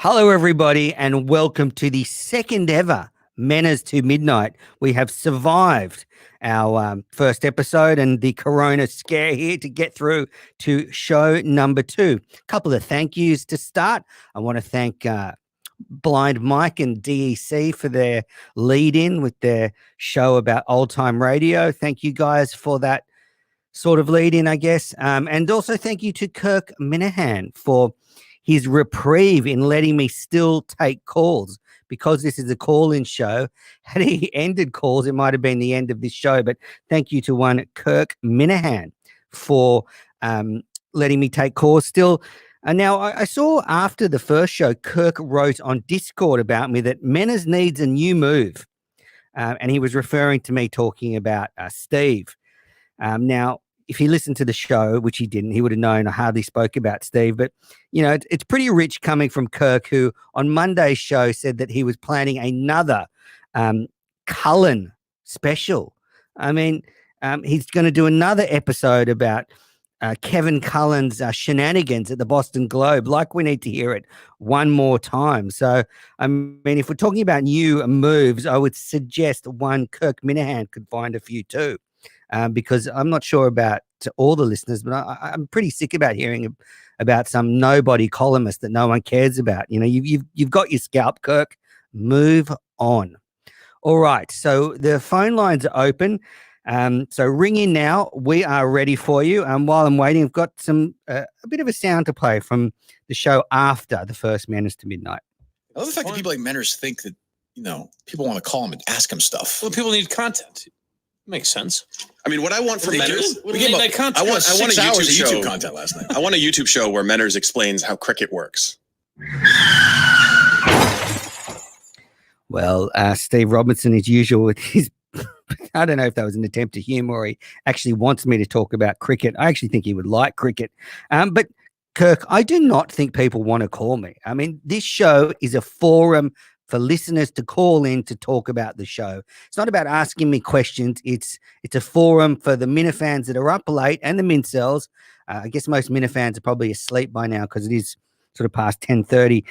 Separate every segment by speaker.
Speaker 1: Hello, everybody, and welcome to the second ever Menace to Midnight. We have survived our first episode and the corona scare here to get through to show number 2. A couple of thank yous to start. I want to thank Blind Mike and DEC for their lead-in with their show about old-time radio. Thank you guys for that sort of lead-in, I guess. And also thank you to Kirk Minahan for his reprieve in letting me still take calls, because this is a call-in show. Had he ended calls, it might have been the end of this show. But thank you to one Kirk Minahan for letting me take calls still. Now, I saw after the first show, Kirk wrote on Discord about me that Menace needs a new move. And he was referring to me talking about Steve. Now, if he listened to the show, which he didn't, he would have known I hardly spoke about Steve. But, you know, it's pretty rich coming from Kirk, who on Monday's show said that he was planning another Cullen special. I mean, he's going to do another episode about Kevin Cullen's shenanigans at the Boston Globe. Like, we need to hear it one more time. So, I mean, if we're talking about new moves, I would suggest one Kirk Minahan could find a few too. Because I'm not sure about all the listeners, but I'm pretty sick about hearing about some nobody columnist that no one cares about. You know, you've got your scalp, Kirk. Move on. All right, so the phone lines are open. So ring in now. We are ready for you. While I'm waiting, I've got a bit of a sound to play from the show after the first Menace to Midnight.
Speaker 2: I love the fact that people like Menners think that, you know, people want to call him and ask him stuff.
Speaker 3: Well, people need content. Makes sense.
Speaker 4: I mean, what I want from Menners,
Speaker 3: I want a
Speaker 4: YouTube
Speaker 2: content last night.
Speaker 4: I want a YouTube show where Menners explains how cricket works.
Speaker 1: Well, Steve Robinson, as usual, with his, I don't know if that was an attempt at humor or he actually wants me to talk about cricket. I actually think he would like cricket. But Kirk, I do not think people want to call me. I mean, this show is a forum for listeners to call in to talk about the show. It's not about asking me questions. It's a forum for the Minifans that are up late and the Mincels. I guess most Minifans are probably asleep by now because it is sort of past 10:30.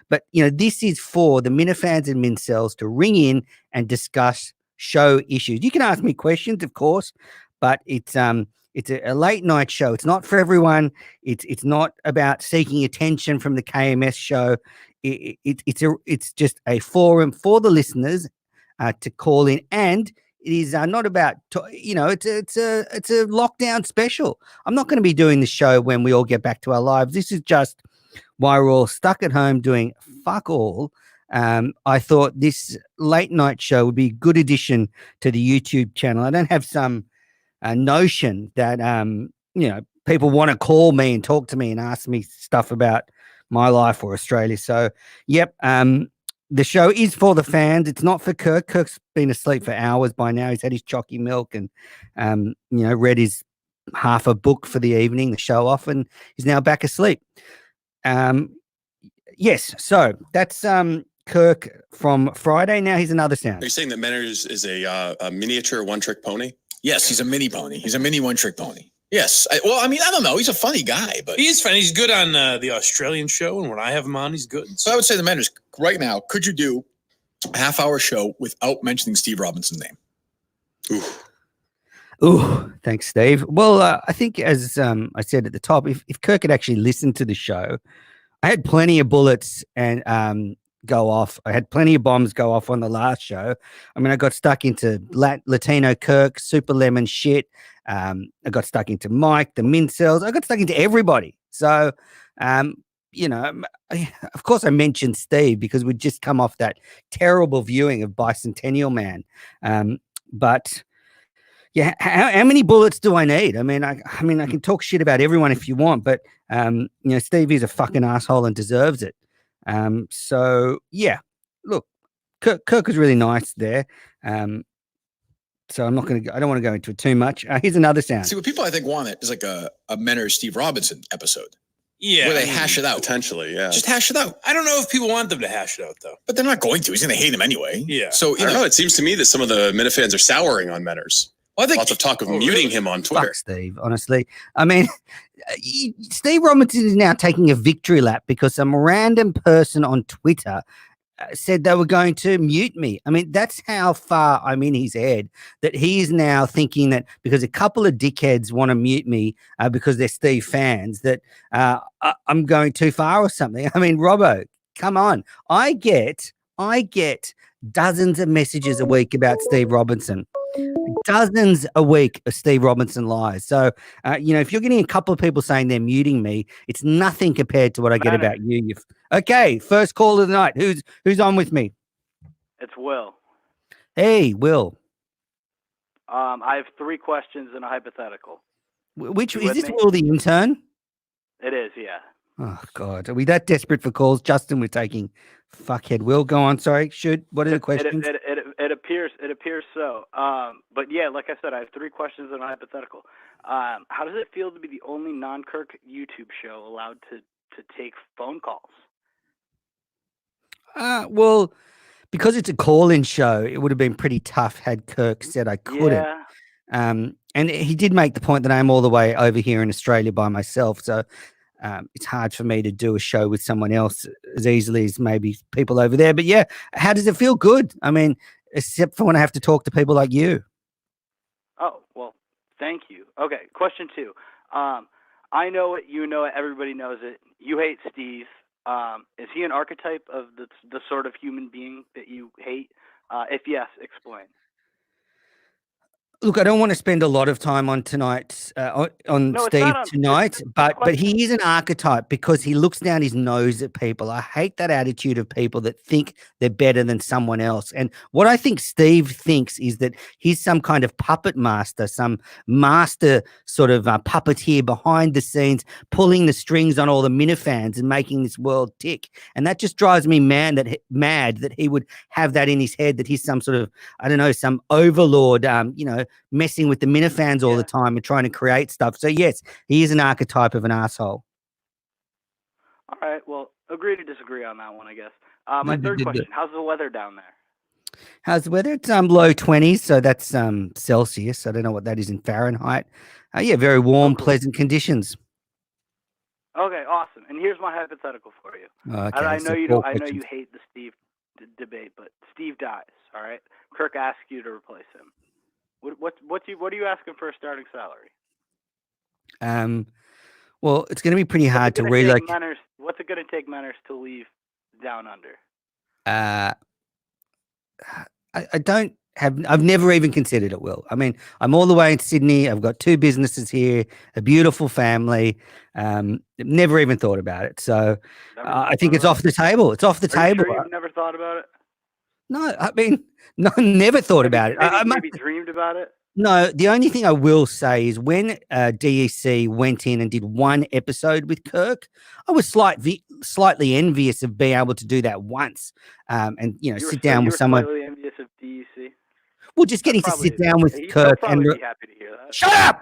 Speaker 1: But, you know, this is for the Minifans and Mincels to ring in and discuss show issues. You can ask me questions, of course, but it's a late night show. It's not for everyone. It's not about seeking attention from the KMS show. It's just a forum for the listeners to call in, and it is not about it's a lockdown special. I'm not going to be doing the show when we all get back to our lives. This is just while we're all stuck at home doing fuck all. I thought this late night show would be a good addition to the YouTube channel. I don't have some notion that people want to call me and talk to me and ask me stuff about my life or Australia. So, yep, the show is for the fans. It's not for Kirk. Kirk's been asleep for hours by now. He's had his chalky milk and, read his half a book for the evening, the show off, and he's now back asleep. Yes, so that's Kirk from Friday. Now he's another sound.
Speaker 4: Are you saying that Menners is a miniature one-trick pony?
Speaker 2: Yes, he's a mini pony. He's a mini one-trick pony. Yes. I don't know. He's a funny guy, but
Speaker 3: he is funny. He's good on the Australian show, and when I have him on, he's good.
Speaker 2: So I would say the Menners right now. Could you do a half-hour show without mentioning Steve Robinson's name?
Speaker 1: Ooh, thanks, Steve. Well, I think as I said at the top, if Kirk had actually listened to the show, I had plenty of bullets and go off. I had plenty of bombs go off on the last show. I mean, I got stuck into Latino Kirk, Super Lemon shit. I got stuck into Mike, the Mincels. I got stuck into everybody. So, of course I mentioned Steve because we'd just come off that terrible viewing of Bicentennial Man. But yeah, how many bullets do I need? I mean, I can talk shit about everyone if you want, but Steve is a fucking asshole and deserves it. So yeah, look, Kirk is really nice there. So I don't want to go into it too much. Here's another sound.
Speaker 2: See, what people I think want it is like a Menners Steve Robinson episode.
Speaker 3: Yeah.
Speaker 2: Where they hash it out.
Speaker 4: Potentially, yeah.
Speaker 2: Just hash it out.
Speaker 3: I don't know if people want them to hash it out, though.
Speaker 2: But they're not going to. He's going to hate him anyway.
Speaker 3: Yeah.
Speaker 2: So,
Speaker 4: I don't know. It seems to me that some of the Minifans are souring on Menners. Well, I think lots of talk of muting him on Twitter.
Speaker 1: Fuck Steve, honestly. I mean, Steve Robinson is now taking a victory lap because some random person on Twitter said they were going to mute me. I mean, that's how far I'm in his head, that he is now thinking that because a couple of dickheads want to mute me because they're Steve fans, that I'm going too far or something. I mean, Robbo, come on. I get dozens of messages a week about Steve Robinson. Dozens a week of Steve Robinson lies. So, if you're getting a couple of people saying they're muting me, it's nothing compared to what I get about you. Okay, first call of the night. Who's on with me?
Speaker 5: It's Will.
Speaker 1: Hey, Will.
Speaker 5: I have 3 questions and a hypothetical.
Speaker 1: Which
Speaker 5: You
Speaker 1: is
Speaker 5: with
Speaker 1: this
Speaker 5: me?
Speaker 1: Will, the intern?
Speaker 5: It is, yeah.
Speaker 1: Oh God, are we that desperate for calls? Justin, we're taking fuckhead. Will, go on. Sorry, what are the questions?
Speaker 5: It appears so. But yeah, like I said, I have 3 questions and a hypothetical. How does it feel to be the only non-Kirk YouTube show allowed to take phone calls?
Speaker 1: Well, because it's a call-in show, it would have been pretty tough had Kirk said I couldn't.
Speaker 5: Yeah.
Speaker 1: And he did make the point that I'm all the way over here in Australia by myself, so it's hard for me to do a show with someone else as easily as maybe people over there. But yeah, how does it feel? Good. I mean, except for when I have to talk to people like you.
Speaker 5: Oh, well, thank you. Okay, question 2. I know it, you know it, everybody knows it. You hate Steve. Is he an archetype of the sort of human being that you hate? If yes, explain.
Speaker 1: Look, I don't want to spend a lot of time on tonight's on
Speaker 5: No, it's
Speaker 1: Steve
Speaker 5: not on
Speaker 1: tonight, but he is an archetype because he looks down his nose at people. I hate that attitude of people that think they're better than someone else. And what I think Steve thinks is that he's some kind of puppet master, some master sort of puppeteer behind the scenes, pulling the strings on all the minifans and making this world tick. And that just drives me mad that he would have that in his head, that he's some sort of, I don't know, some overlord, messing with the minifans all the time and trying to create stuff. So yes, he is an archetype of an asshole.
Speaker 5: All right, well, agree to disagree on that one, I guess. My third question, how's the weather down there?
Speaker 1: How's the weather? It's low 20s, so that's Celsius. I don't know what that is in Fahrenheit. Very warm, pleasant conditions.
Speaker 5: Okay, awesome. And here's my hypothetical for you.
Speaker 1: Okay,
Speaker 5: I know you don't. I know you hate the Steve debate, but Steve dies. All right. Kirk asks you to replace him. What are you asking for a starting salary?
Speaker 1: Well, it's going to be pretty hard to relocate.
Speaker 5: What's it going to take Menners to leave Down Under?
Speaker 1: I've never even considered it, Will. I mean, I'm all the way in Sydney. I've got 2 businesses here, a beautiful family. Never even thought about it. So I think it's off the table. It's off the table.
Speaker 5: Sure you've never thought about it?
Speaker 1: No, I mean, no, never thought about it.
Speaker 5: Maybe dreamed about it?
Speaker 1: No, the only thing I will say is when DEC went in and did 1 episode with Kirk, I was slightly envious of being able to do that once, and sit down with someone.
Speaker 5: Slightly envious of DEC.
Speaker 1: Well, just getting to sit down with Kirk and
Speaker 5: be happy to hear that.
Speaker 1: Shut up.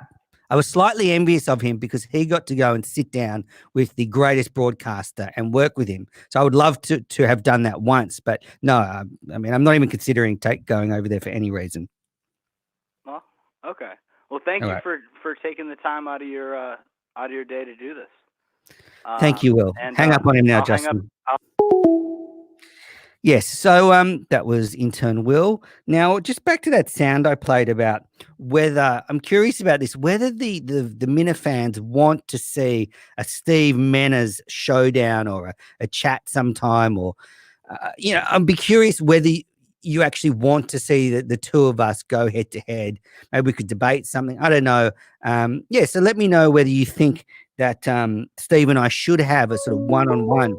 Speaker 1: I was slightly envious of him because he got to go and sit down with the greatest broadcaster and work with him. So I would love to have done that once, but no, I mean, I'm not even considering going over there for any reason.
Speaker 5: Well, okay. Well, thank you for taking the time out of your day to do this.
Speaker 1: Thank you, Will. Hang up on him now, Justin. Yes, so that was intern Will. Now, just back to that sound I played about whether I'm curious about this, whether the minifans want to see a Steve Menners showdown or a chat sometime, or I'd be curious whether you actually want to see the 2 of us go head to head. Maybe we could debate something. I don't know. So let me know whether you think that Steve and I should have a sort of one-on-one.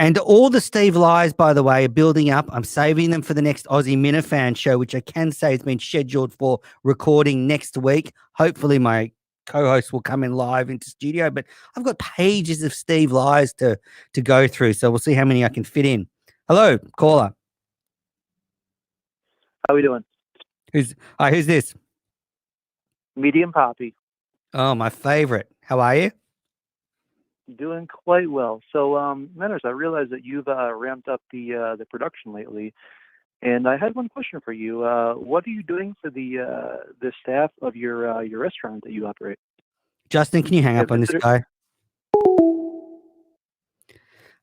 Speaker 1: And all the Steve lies, by the way, are building up. I'm saving them for the next Aussie Minifan show, which I can say has been scheduled for recording next week. Hopefully my co-host will come in live into studio, but I've got pages of Steve lies to go through, so we'll see how many I can fit in. Hello, caller.
Speaker 6: How are we doing?
Speaker 1: Who's this?
Speaker 6: Medium Poppy.
Speaker 1: Oh, my favorite. How are you?
Speaker 6: Doing quite well. So, Menners, I realize that you've ramped up the production lately, and I had one question for you. What are you doing for the staff of your restaurant that you operate?
Speaker 1: Justin, can you hang
Speaker 6: Yeah,
Speaker 1: up on this guy?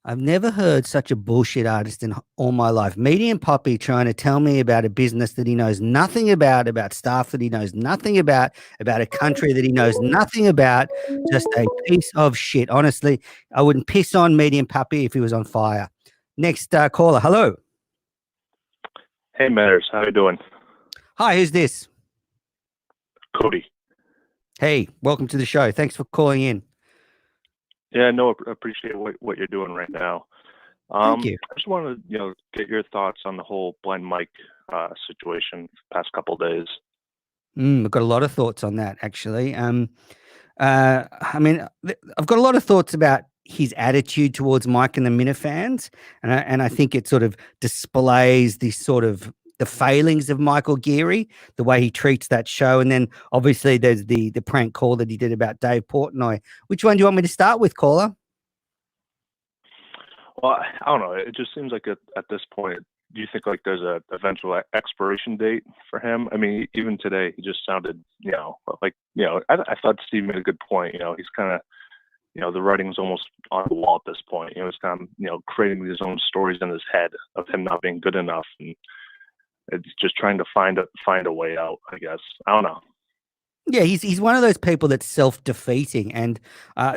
Speaker 1: I've never heard such a bullshit artist in all my life. Medium Poppy trying to tell me about a business that he knows nothing about staff that he knows nothing about a country that he knows nothing about. Just a piece of shit. Honestly, I wouldn't piss on Medium Puppy if he was on fire. Next caller. Hello.
Speaker 7: Hey, Matters. How you doing?
Speaker 1: Hi, who's this?
Speaker 7: Cody.
Speaker 1: Hey, welcome to the show. Thanks for calling in.
Speaker 7: Yeah, no, I appreciate what you're doing right now.
Speaker 1: Thank you.
Speaker 7: I just want to, get your thoughts on the whole blind Mike situation the past couple of days.
Speaker 1: I've got a lot of thoughts on that, actually. I mean, I've got a lot of thoughts about his attitude towards Mike and the Minifans, and I think it sort of displays the failings of Michael Geary, the way he treats that show, and then obviously there's the prank call that he did about Dave Portnoy. Which one do you want me to start with, caller?
Speaker 7: Well, I don't know. It just seems like at this point, do you think like there's a eventual expiration date for him? I mean, even today, he just sounded, I thought Steve made a good point. He's kind of, the writing's almost on the wall at this point. He's kind of, creating his own stories in his head of him not being good enough, and it's just trying to find a way out, I guess. I don't know.
Speaker 1: Yeah, he's one of those people that's self-defeating. And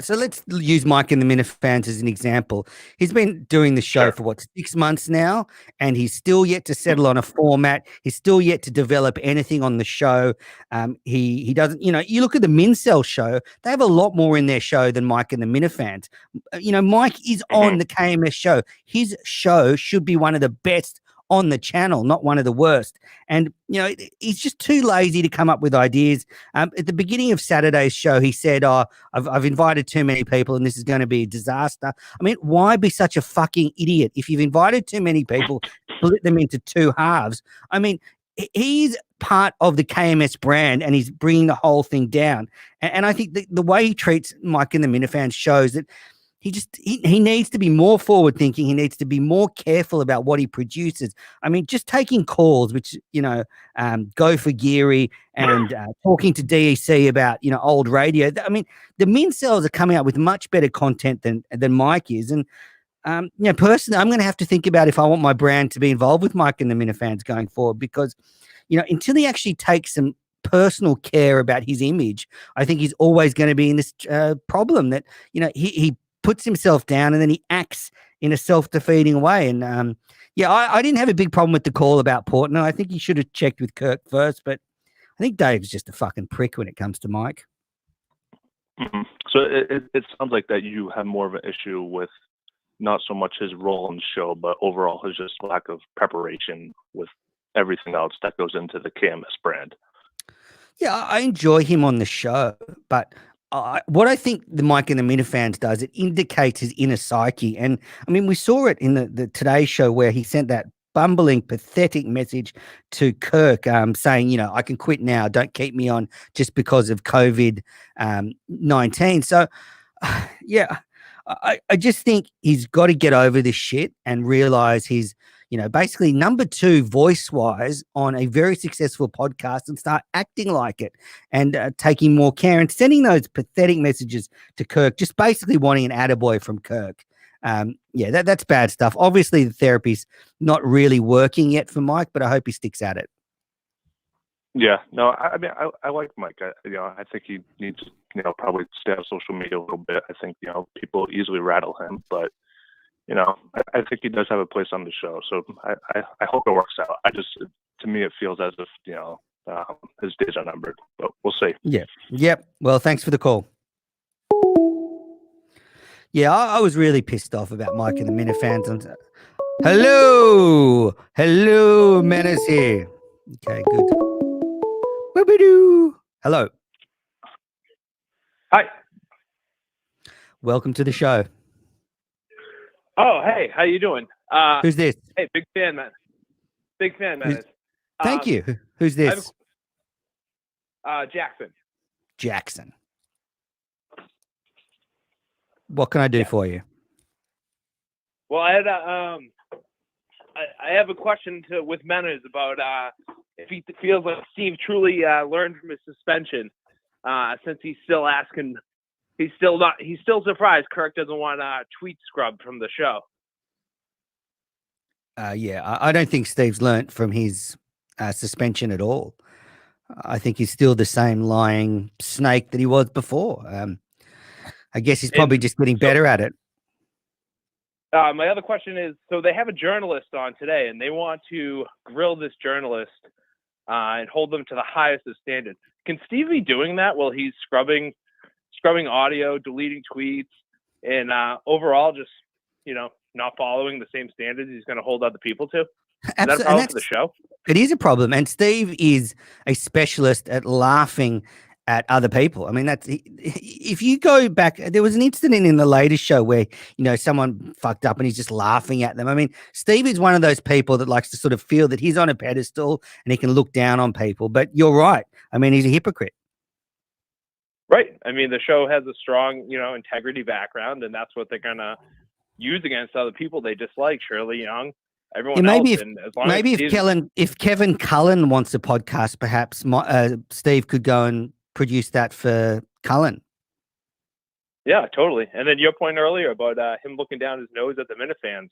Speaker 1: so let's use Mike and the Minifans as an example. He's been doing the show for 6 months now, and he's still yet to settle on a format. He's still yet to develop anything on the show. He doesn't, you look at the Mincel show, they have a lot more in their show than Mike and the Minifans. Mike is on the KMS show. His show should be one of the best on the channel, not one of the worst. And, he's just too lazy to come up with ideas. At the beginning of Saturday's show, he said, I've invited too many people and this is going to be a disaster. I mean, why be such a fucking idiot? If you've invited too many people, split them into two halves. I mean, he's part of the KMS brand and he's bringing the whole thing down. And I think the way he treats Mike and the Minifans shows that he needs to be more forward thinking. He needs to be more careful about what he produces. I mean, just taking calls, which, go for Geary and talking to DEC about, old radio. I mean, the Mincels are coming out with much better content than Mike is. And, personally, I'm going to have to think about if I want my brand to be involved with Mike and the Minifans going forward, because, until he actually takes some personal care about his image, I think he's always going to be in this problem that, he puts himself down and then he acts in a self-defeating way. And I didn't have a big problem with the call about Portnoy. I think he should have checked with Kirk first, but I think Dave's just a fucking prick when it comes to Mike.
Speaker 7: Mm-hmm. So it sounds like that you have more of an issue with not so much his role in the show, but overall his just lack of preparation with everything else that goes into the KMS brand.
Speaker 1: Yeah, I enjoy him on the show, but what I think the Mike and the Minifans does, it indicates his inner psyche. And I mean, we saw it in the Today Show where he sent that bumbling, pathetic message to Kirk saying, I can quit now. Don't keep me on just because of COVID-19. So, I just think he's got to get over this shit and realize he's, basically number 2 voice-wise on a very successful podcast and start acting like it and taking more care and sending those pathetic messages to Kirk, just basically wanting an attaboy from Kirk. That's bad stuff. Obviously, the therapy's not really working yet for Mike, but I hope he sticks at it.
Speaker 7: Yeah, no, I mean, I like Mike. I think he needs to, probably stay on social media a little bit. I think, people easily rattle him, but I think he does have a place on the show. So I hope it works out. To me, it feels as if, his days are numbered, but we'll see.
Speaker 1: Yeah. Yep. Well, thanks for the call. Yeah, I was really pissed off about Mike and the Minifans. Hello, Menace here. Okay, good. Whoop-a-doo. Hello.
Speaker 8: Hi.
Speaker 1: Welcome to the show.
Speaker 8: Oh, hey, how you doing?
Speaker 1: Who's this?
Speaker 8: Hey, big fan, man. Big fan, man.
Speaker 1: Thank you. Who's this?
Speaker 8: Jackson.
Speaker 1: Jackson. What can I do for you?
Speaker 8: Well, I had I have a question with Manners about if he feels like Steve truly learned from his suspension since he's still asking. He's still surprised Kirk doesn't want tweet scrubbed from the show.
Speaker 1: I don't think Steve's learnt from his suspension at all. I think he's still the same lying snake that he was before. I guess he's probably just getting better at it.
Speaker 8: My other question is, so they have a journalist on today, and they want to grill this journalist and hold them to the highest of standards. Can Steve be doing that while he's scrubbing audio, deleting tweets, and overall just, not following the same standards he's going to hold other people to? Is that a problem for the show?
Speaker 1: It is a problem. And Steve is a specialist at laughing at other people. I mean, if you go back, there was an incident in the latest show where, someone fucked up and he's just laughing at them. I mean, Steve is one of those people that likes to sort of feel that he's on a pedestal and he can look down on people. But you're right. I mean, he's a hypocrite.
Speaker 8: Right. I mean, the show has a strong, integrity background, and that's what they're going to use against other people they dislike. Shirley Young, everyone else. If Kevin Cullen wants a podcast, perhaps Steve could go and produce that for Cullen.
Speaker 7: Yeah, totally. And then your point earlier about him looking down his nose at the Minifans.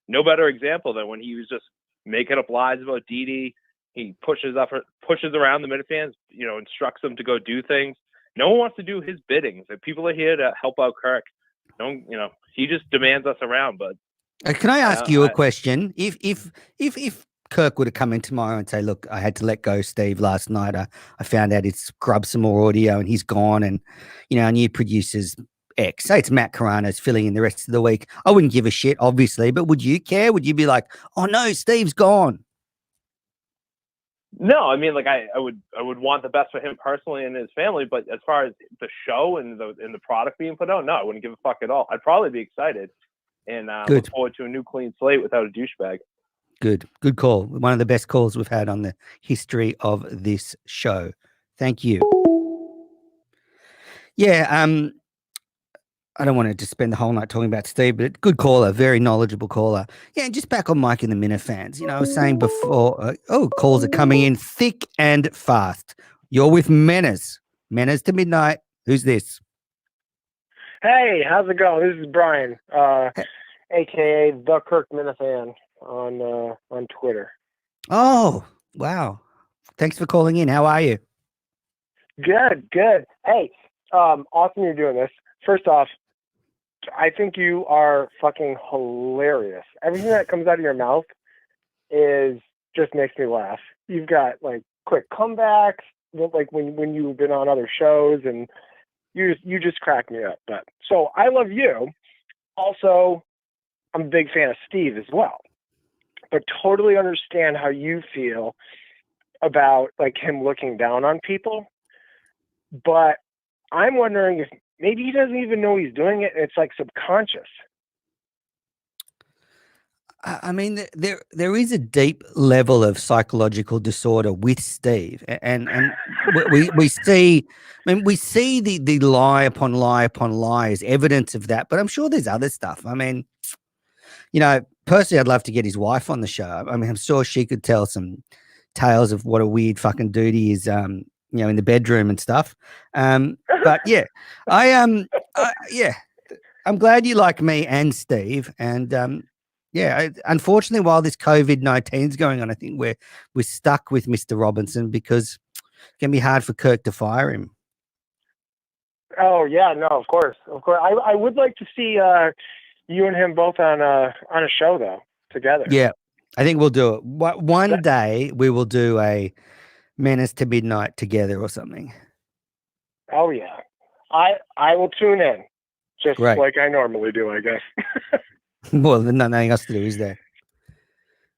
Speaker 7: No better example than when he was just making up lies about Dee. He pushes around the Minifans, instructs them to go do things. No one wants to do his bidding. The people are here to help out Kirk. He just demands us around. But
Speaker 1: can I ask you a question? If Kirk would have come in tomorrow and say, "Look, I had to let go Steve last night. I found out he'd scrubbed some more audio and he's gone, and our new producer's X. Say it's Matt Carano's filling in the rest of the week. I wouldn't give a shit, obviously, but would you care? Would you be like, "Oh no, Steve's gone"?
Speaker 7: No, I mean, like I would want the best for him personally and his family, but as far as the show and the product being put out, no, I wouldn't give a fuck at all. I'd probably be excited and look forward to a new clean slate without a douchebag. Good call. One of the best calls we've had on the history of this show. Thank you. Yeah, I don't want to just spend the whole night talking about Steve, but good caller, very knowledgeable caller. Yeah, and just back on Mike and the Minifans. I was saying before, calls are coming in thick and fast. You're with Menace to Midnight. Who's this?
Speaker 9: Hey, how's it going? This is Brian, aka the Kirk Minifan on Twitter.
Speaker 1: Oh, wow. Thanks for calling in. How are you?
Speaker 9: Good. Hey, awesome you're doing this. First off, I think you are fucking hilarious. Everything that comes out of your mouth just makes me laugh. You've got like quick comebacks, like when you've been on other shows, and you just crack me up. But so I love you. Also, I'm a big fan of Steve as well. But totally understand how you feel about like him looking down on people. But I'm wondering if maybe he doesn't even know he's doing it. It's like subconscious.
Speaker 1: I mean, there is a deep level of psychological disorder with Steve, and we see. I mean, we see the lie upon lie upon lie as evidence of that. But I'm sure there's other stuff. I mean, personally, I'd love to get his wife on the show. I mean, I'm sure she could tell some tales of what a weird fucking dude he is. In the bedroom and stuff. But yeah, I'm glad you like me and Steve. And unfortunately, while this COVID-19 is going on, I think we're stuck with Mr. Robinson because it can be hard for Kirk to fire him.
Speaker 9: Oh yeah, no, of course. I would like to see you and him both on a show though together.
Speaker 1: Yeah, I think we'll do it. One day we will do a Menace to Midnight together or something.
Speaker 9: Oh yeah, I will tune in just like I normally do, I guess.
Speaker 1: Well, there's nothing else to do, is there?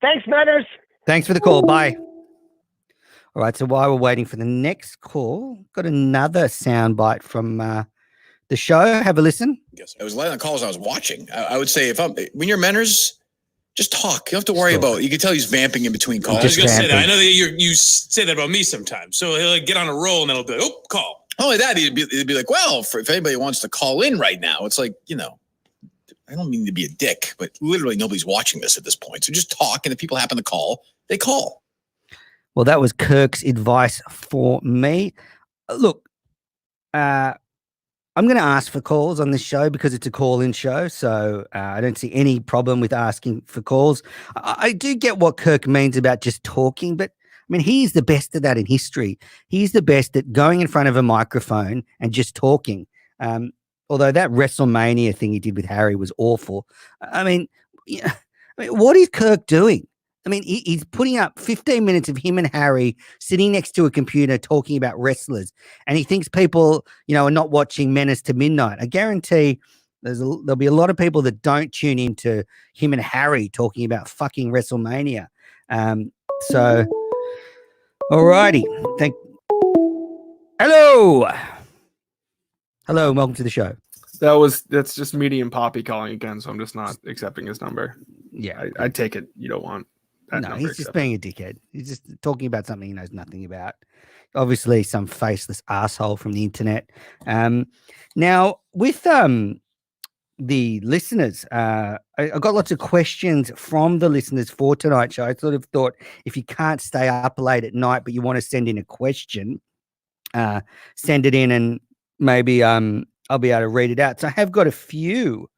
Speaker 9: Thanks, Menace.
Speaker 1: Thanks for the call. Bye. All right, so while we're waiting for the next call, got another soundbite from the show. Have a listen.
Speaker 2: Yes, I was letting the calls I was watching. I would say when you're Menners, just talk. You don't have to worry about it. You can tell he's vamping in between calls.
Speaker 3: I was going to say that. I know that you say that about me sometimes. So he'll get on a roll and then he'll be like, call.
Speaker 2: Not only that, he'd be like, well, if anybody wants to call in right now, it's like, I don't mean to be a dick, but literally nobody's watching this at this point. So just talk, and if people happen to call, they call.
Speaker 1: Well, that was Kirk's advice for me. Look, I'm going to ask for calls on this show because it's a call-in show, so I don't see any problem with asking for calls. I do get what Kirk means about just talking, but I mean, he's the best at that in history. He's the best at going in front of a microphone and just talking. Although that WrestleMania thing he did with Harry was awful. I mean, yeah, what is Kirk doing? I mean, he's putting up 15 minutes of him and Harry sitting next to a computer talking about wrestlers, and he thinks people, are not watching Menace to Midnight. I guarantee there'll be a lot of people that don't tune into him and Harry talking about fucking WrestleMania. So, alrighty. Hello, and welcome to the show.
Speaker 10: That's just medium Poppy calling again, so I'm just not accepting his number.
Speaker 1: Yeah,
Speaker 10: I take it you don't want.
Speaker 1: No, he's just being a dickhead. He's just talking about something he knows nothing about. Obviously, some faceless asshole from the internet. Now, with the listeners, I got lots of questions from the listeners for tonight's show. I sort of thought if you can't stay up late at night, but you want to send in a question, send it in, and maybe I'll be able to read it out. So I have got a few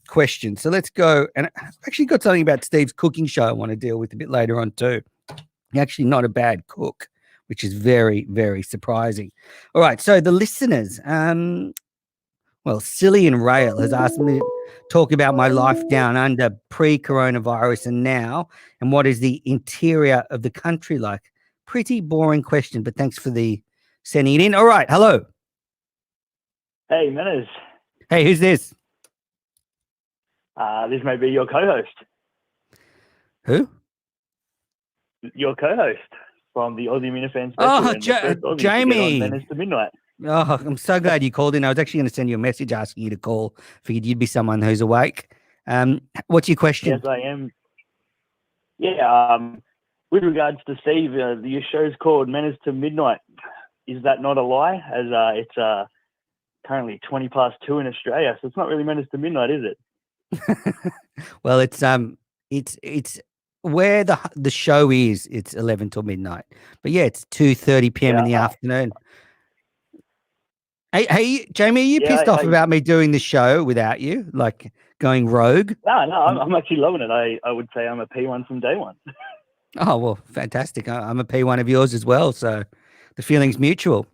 Speaker 1: questions. So let's go. And I've actually got something about Steve's cooking show I want to deal with a bit later on too. He's actually not a bad cook, which is very, very surprising. All right. So the listeners, Silly and Rail has asked me to talk about my life down under pre-coronavirus and now, and what is the interior of the country like? Pretty boring question, but thanks for the sending it in. All right. Hello.
Speaker 11: Hey, Menace.
Speaker 1: Hey, who's this?
Speaker 11: This may be your co-host.
Speaker 1: Who?
Speaker 11: Your co-host from the Aussie Minifan special.
Speaker 1: Oh, Jamie.
Speaker 11: Menace to Midnight.
Speaker 1: Oh, I'm so glad you called in. I was actually going to send you a message asking you to call. Figured you'd be someone who's awake. What's your question?
Speaker 11: Yes, I am. Yeah, with regards to Steve, your show's called Menace to Midnight. Is that not a lie? As it's currently 2:20 in Australia, so it's not really Menace to Midnight, is it?
Speaker 1: Well, it's where the show is. It's 11 till midnight, but yeah, it's 2:30 p.m. in the afternoon. Hey, Jamie, are you pissed off about me doing the show without you, like going rogue?
Speaker 11: No, I'm actually loving it. I would say I'm a P1 from day one.
Speaker 1: Oh well, fantastic. I'm a P1 of yours as well, so the feeling's mutual.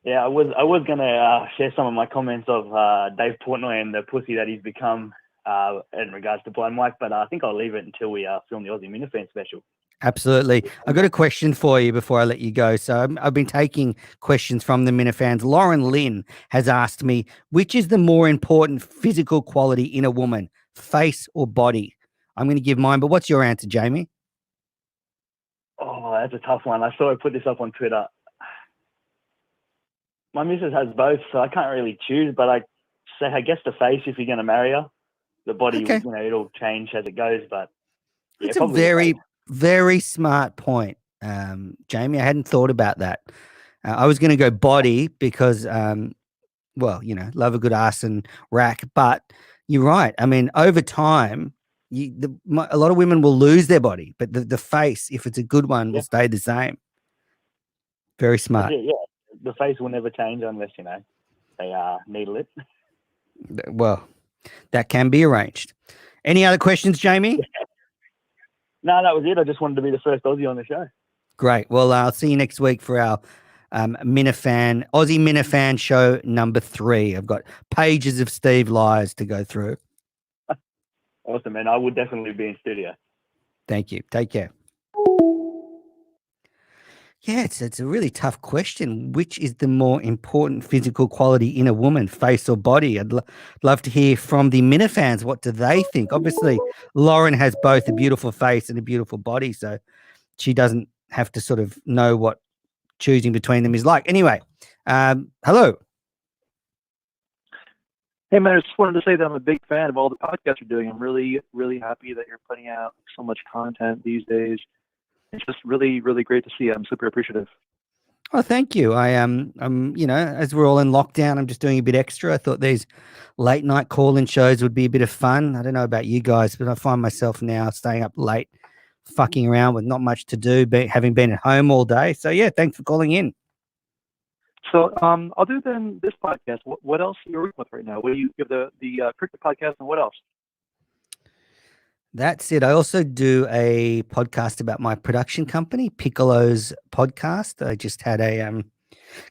Speaker 11: Yeah, I was gonna share some of my comments of Dave Portnoy and the pussy that he's become in regards to Blind Mike, but I think I'll leave it until we film the Aussie Minifan special.
Speaker 1: Absolutely. I've got a question for you before I let you go. So I've been taking questions from the Minifans. Lauren Lynn has asked me, which is the more important physical quality in a woman, face or body? I'm going to give mine, but what's your answer, Jamie?
Speaker 11: Oh, that's a tough one. I saw her put this up on Twitter. My missus has both, so I can't really choose, but I guess the face if you're going to marry her. The body,
Speaker 1: okay.
Speaker 11: It'll change as it goes, but yeah,
Speaker 1: it's a very, very smart point, Jamie. I hadn't thought about that. I was going to go body because, love a good ass and rack, but you're right. I mean, over time, a lot of women will lose their body, but the face, if it's a good one, will stay the same. Very smart.
Speaker 11: Yeah. The face will never change unless, they needle it.
Speaker 1: Well, that can be arranged. Any other questions, Jamie?
Speaker 11: No, that was it. I just wanted to be the first Aussie on the show.
Speaker 1: Great. Well, I'll see you next week for our Aussie Minifan show number 3. I've got pages of Steve lies to go through.
Speaker 11: Awesome, man. I would definitely be in studio.
Speaker 1: Thank you. Take care. Yeah, it's a really tough question. Which is the more important physical quality in a woman, face or body? I'd love to hear from the Minifans. What do they think? Obviously, Lauren has both a beautiful face and a beautiful body, so she doesn't have to sort of know what choosing between them is like. Anyway, hello.
Speaker 6: Hey, man, I just wanted to say that I'm a big fan of all the podcasts you're doing. I'm really, really happy that you're putting out so much content these days. It's just really, really great to see. I'm super appreciative.
Speaker 1: Oh, thank you. I am, as we're all in lockdown, I'm just doing a bit extra. I thought these late night call-in shows would be a bit of fun. I don't know about you guys, but I find myself now staying up late, fucking around with not much to do, having been at home all day. So yeah, thanks for calling in.
Speaker 6: So, other than this podcast, what else are you working with right now? What do you give the cricket podcast, and what else?
Speaker 1: That's it. I also do a podcast about my production company, Piccolo's Podcast. I just had a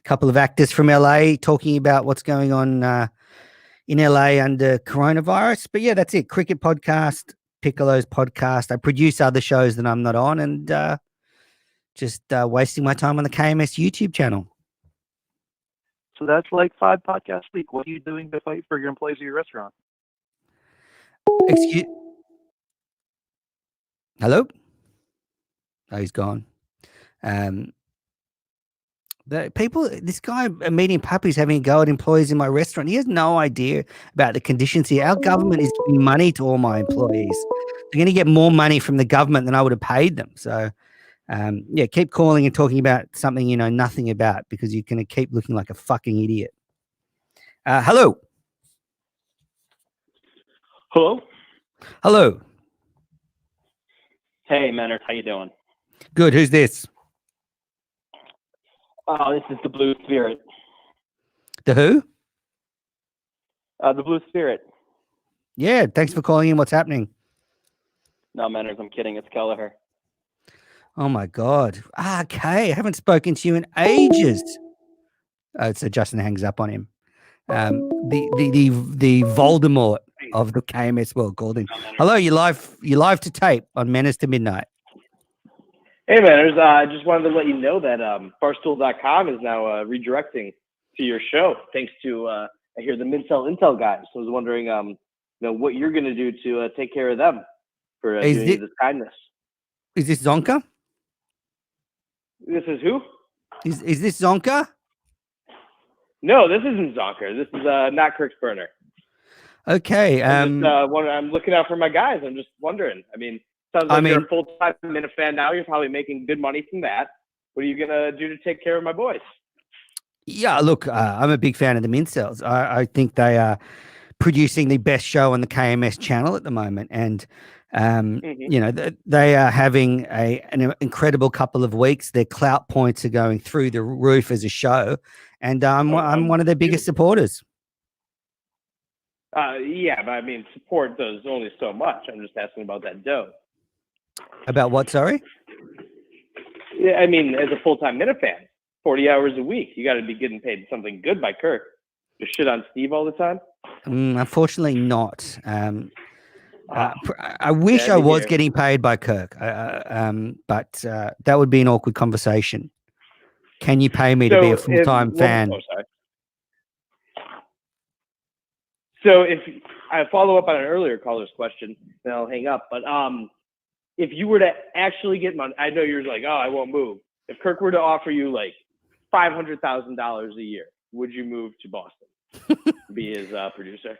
Speaker 1: couple of actors from LA talking about what's going on in LA under coronavirus. But yeah, that's it. Cricket podcast, Piccolo's Podcast. I produce other shows that I'm not on, and just wasting my time on the KMS YouTube channel.
Speaker 6: So that's like 5 podcasts a week. What are you doing to fight for your employees at your restaurant?
Speaker 1: Excuse. Hello? Oh, he's gone. The people, this guy meeting puppies having a go at employees in my restaurant. He has no idea about the conditions here. Our government is giving money to all my employees. They're going to get more money from the government than I would have paid them. So, yeah, keep calling and talking about something you know nothing about, because you're going to keep looking like a fucking idiot. Hello.
Speaker 12: Hello.
Speaker 1: Hello.
Speaker 12: Hey, Menard, how you doing?
Speaker 1: Good. Who's this?
Speaker 12: Oh, this is the Blue Spirit.
Speaker 1: The who?
Speaker 12: The Blue Spirit.
Speaker 1: Yeah. Thanks for calling in. What's happening?
Speaker 12: No, Menard, I'm kidding. It's Kelleher.
Speaker 1: Oh my God. Okay. I haven't spoken to you in ages. So Justin hangs up on him. The Voldemort of the KMS world called him. Hello, you live to tape on Menace to Midnight.
Speaker 8: Hey, Manners, I just wanted to let you know that Barstool.com is now redirecting to your show, thanks to, I hear, the Mincel Intel guys. So I was wondering, what you're going to do to take care of them for doing you this kindness.
Speaker 1: Is this Zonka?
Speaker 8: This is who?
Speaker 1: Is this Zonka?
Speaker 8: No, this isn't Zonker. This is not Kirk's burner.
Speaker 1: Okay.
Speaker 8: I'm looking out for my guys. I'm just wondering. I mean, sounds like you're a full-time Minifan now. You're probably making good money from that. What are you gonna do to take care of my boys?
Speaker 1: Yeah, look, I'm a big fan of the Mincels. I think they are producing the best show on the KMS channel at the moment, and they are having an incredible couple of weeks. Their clout points are going through the roof as a show, and I'm one of their biggest supporters.
Speaker 8: Yeah, but I mean, support does only so much. I'm just asking about that dough.
Speaker 1: About what? Sorry.
Speaker 8: Yeah, I mean, as a full-time Minifan, 40 hours a week, you got to be getting paid something good by Kirk. Just shit on Steve all the time.
Speaker 1: Unfortunately, not. I wish I was getting paid by Kirk, but that would be an awkward conversation. Can you pay me to be a full-time fan?
Speaker 8: So if I follow up on an earlier caller's question, then I'll hang up. But if you were to actually get money, I know you're like, oh, I won't move. If Kirk were to offer you like $500,000 a year, would you move to Boston, be his producer?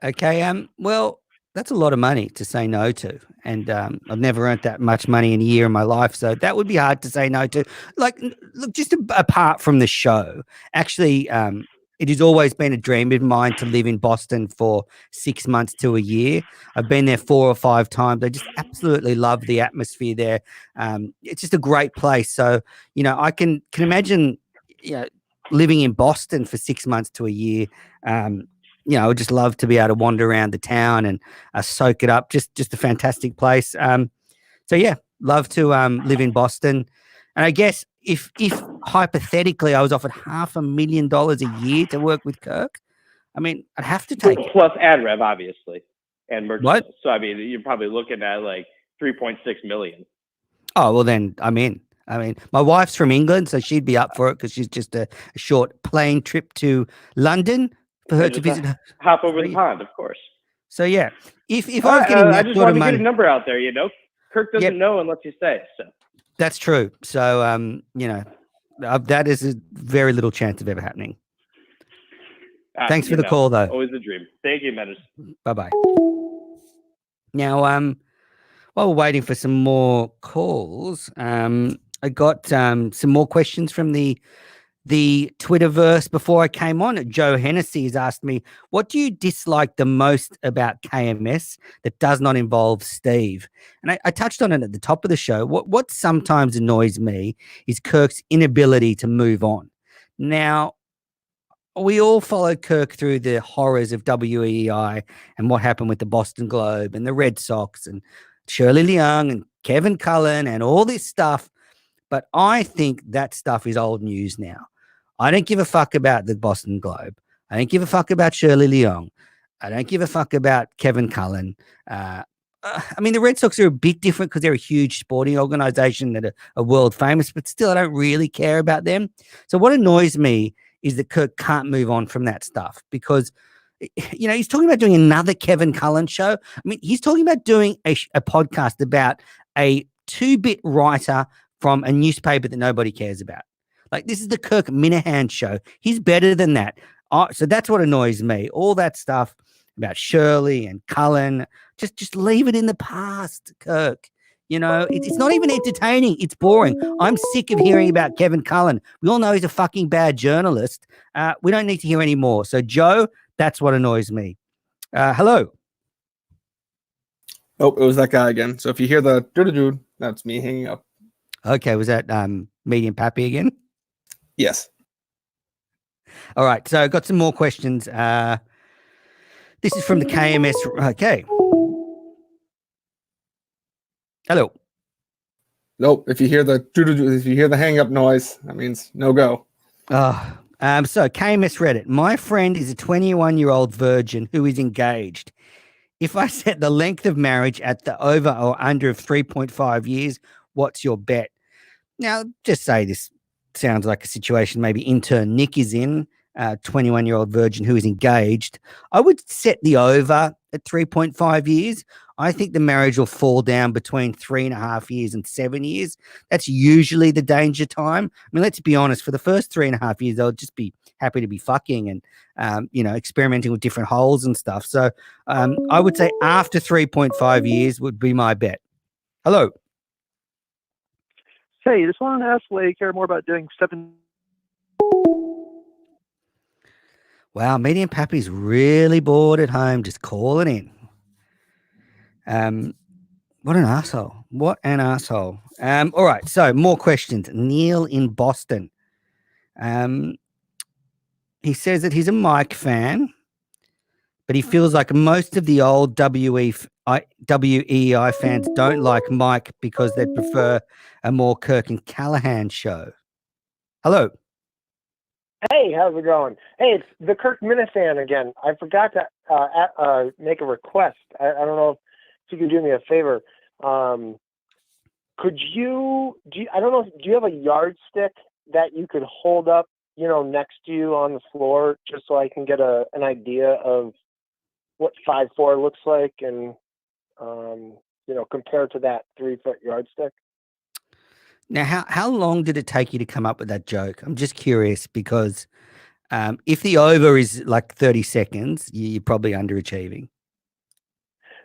Speaker 1: Okay. Well, that's a lot of money to say no to, and I've never earned that much money in a year in my life, so that would be hard to say no to. Like, look, just apart from the show, actually, it has always been a dream of mine to live in Boston for 6 months to a year. I've been there 4 or 5 times. I just absolutely love the atmosphere there. It's just a great place. So, I can imagine, living in Boston for 6 months to a year. I would just love to be able to wander around the town and soak it up. Just a fantastic place. So yeah, love to live in Boston. And I guess if hypothetically I was offered $500,000 a year to work with Kirk, I mean, I'd have to take it.
Speaker 8: Plus ad rev, obviously, and merchandise.
Speaker 1: What?
Speaker 8: So I mean, you're probably looking at like 3.6 million.
Speaker 1: Oh, well then I'm in. I mean, my wife's from England, so she'd be up for it because she's just a short plane trip to London for her to visit her.
Speaker 8: Hop over the pond, of course.
Speaker 1: So yeah, if I was getting that
Speaker 8: I just
Speaker 1: sort
Speaker 8: wanted
Speaker 1: of
Speaker 8: to
Speaker 1: money,
Speaker 8: get a number out there, Kirk doesn't know unless you say so.
Speaker 1: That's true. So that is a very little chance of ever happening. Thanks for the call, though.
Speaker 8: Always a dream. Thank you, Menace.
Speaker 1: Bye-bye. Now, while we're waiting for some more calls, I got some more questions from the Twitterverse before I came on. Joe Hennessy has asked me, what do you dislike the most about KMS that does not involve Steve? And I touched on it at the top of the show. What sometimes annoys me is Kirk's inability to move on. Now, we all followed Kirk through the horrors of WEI and what happened with the Boston Globe and the Red Sox and Shirley Leung and Kevin Cullen and all this stuff. But I think that stuff is old news now. I don't give a fuck about the Boston Globe. I don't give a fuck about Shirley Leung. I don't give a fuck about Kevin Cullen. I mean, the Red Sox are a bit different because they're a huge sporting organization that are world famous, but still, I don't really care about them. So what annoys me is that Kirk can't move on from that stuff because, he's talking about doing another Kevin Cullen show. I mean, he's talking about doing a podcast about a 2-bit writer from a newspaper that nobody cares about. Like, this is the Kirk Minahan show. He's better than that. So that's what annoys me. All that stuff about Shirley and Cullen, just leave it in the past, Kirk. It's not even entertaining. It's boring. I'm sick of hearing about Kevin Cullen. We all know he's a fucking bad journalist. We don't need to hear any more. So, Joe, that's what annoys me. Hello.
Speaker 10: Oh, it was that guy again. So if you hear the doo-doo-doo, that's me hanging up.
Speaker 1: Okay, was that Medium Pappy again?
Speaker 10: Yes.
Speaker 1: All right, so I got some more questions. This is from the KMS. Okay. Hello.
Speaker 10: Nope. If you hear the if you hear the hang up noise, that means no go.
Speaker 1: So KMS Reddit. My friend is a 21-year-old virgin who is engaged. If I set the length of marriage at the over or under of 3.5 years, what's your bet? Now, just say this sounds like a situation maybe intern Nick is in, a 21-year-old virgin who is engaged. I would set the over at 3.5 years. I think the marriage will fall down between 3.5 years and 7 years. That's usually the danger time. I mean, let's be honest, for the first 3.5 years, they'll just be happy to be fucking and, experimenting with different holes and stuff. So I would say after 3.5 years would be my bet. Hello.
Speaker 6: Hey, just wanted to ask whether you care more about doing 7.
Speaker 1: Wow, Medium Pappy's really bored at home, just calling in. What an asshole. What an asshole. All right, so more questions. Neil in Boston. He says that he's a Mike fan, but he feels like most of the old WEI fans don't like Mike because they prefer a more Kirk and Callahan show. Hello.
Speaker 9: Hey, how's it going? Hey, it's the Kirk Minahan again. I forgot to make a request. I don't know if you could do me a favor. Could you, I don't know, do you have a yardstick that you could hold up, next to you on the floor just so I can get an idea of what 5'4" looks like and, compared to that 3-foot yardstick?
Speaker 1: Now, how long did it take you to come up with that joke? I'm just curious because if the over is like 30 seconds, you're probably underachieving.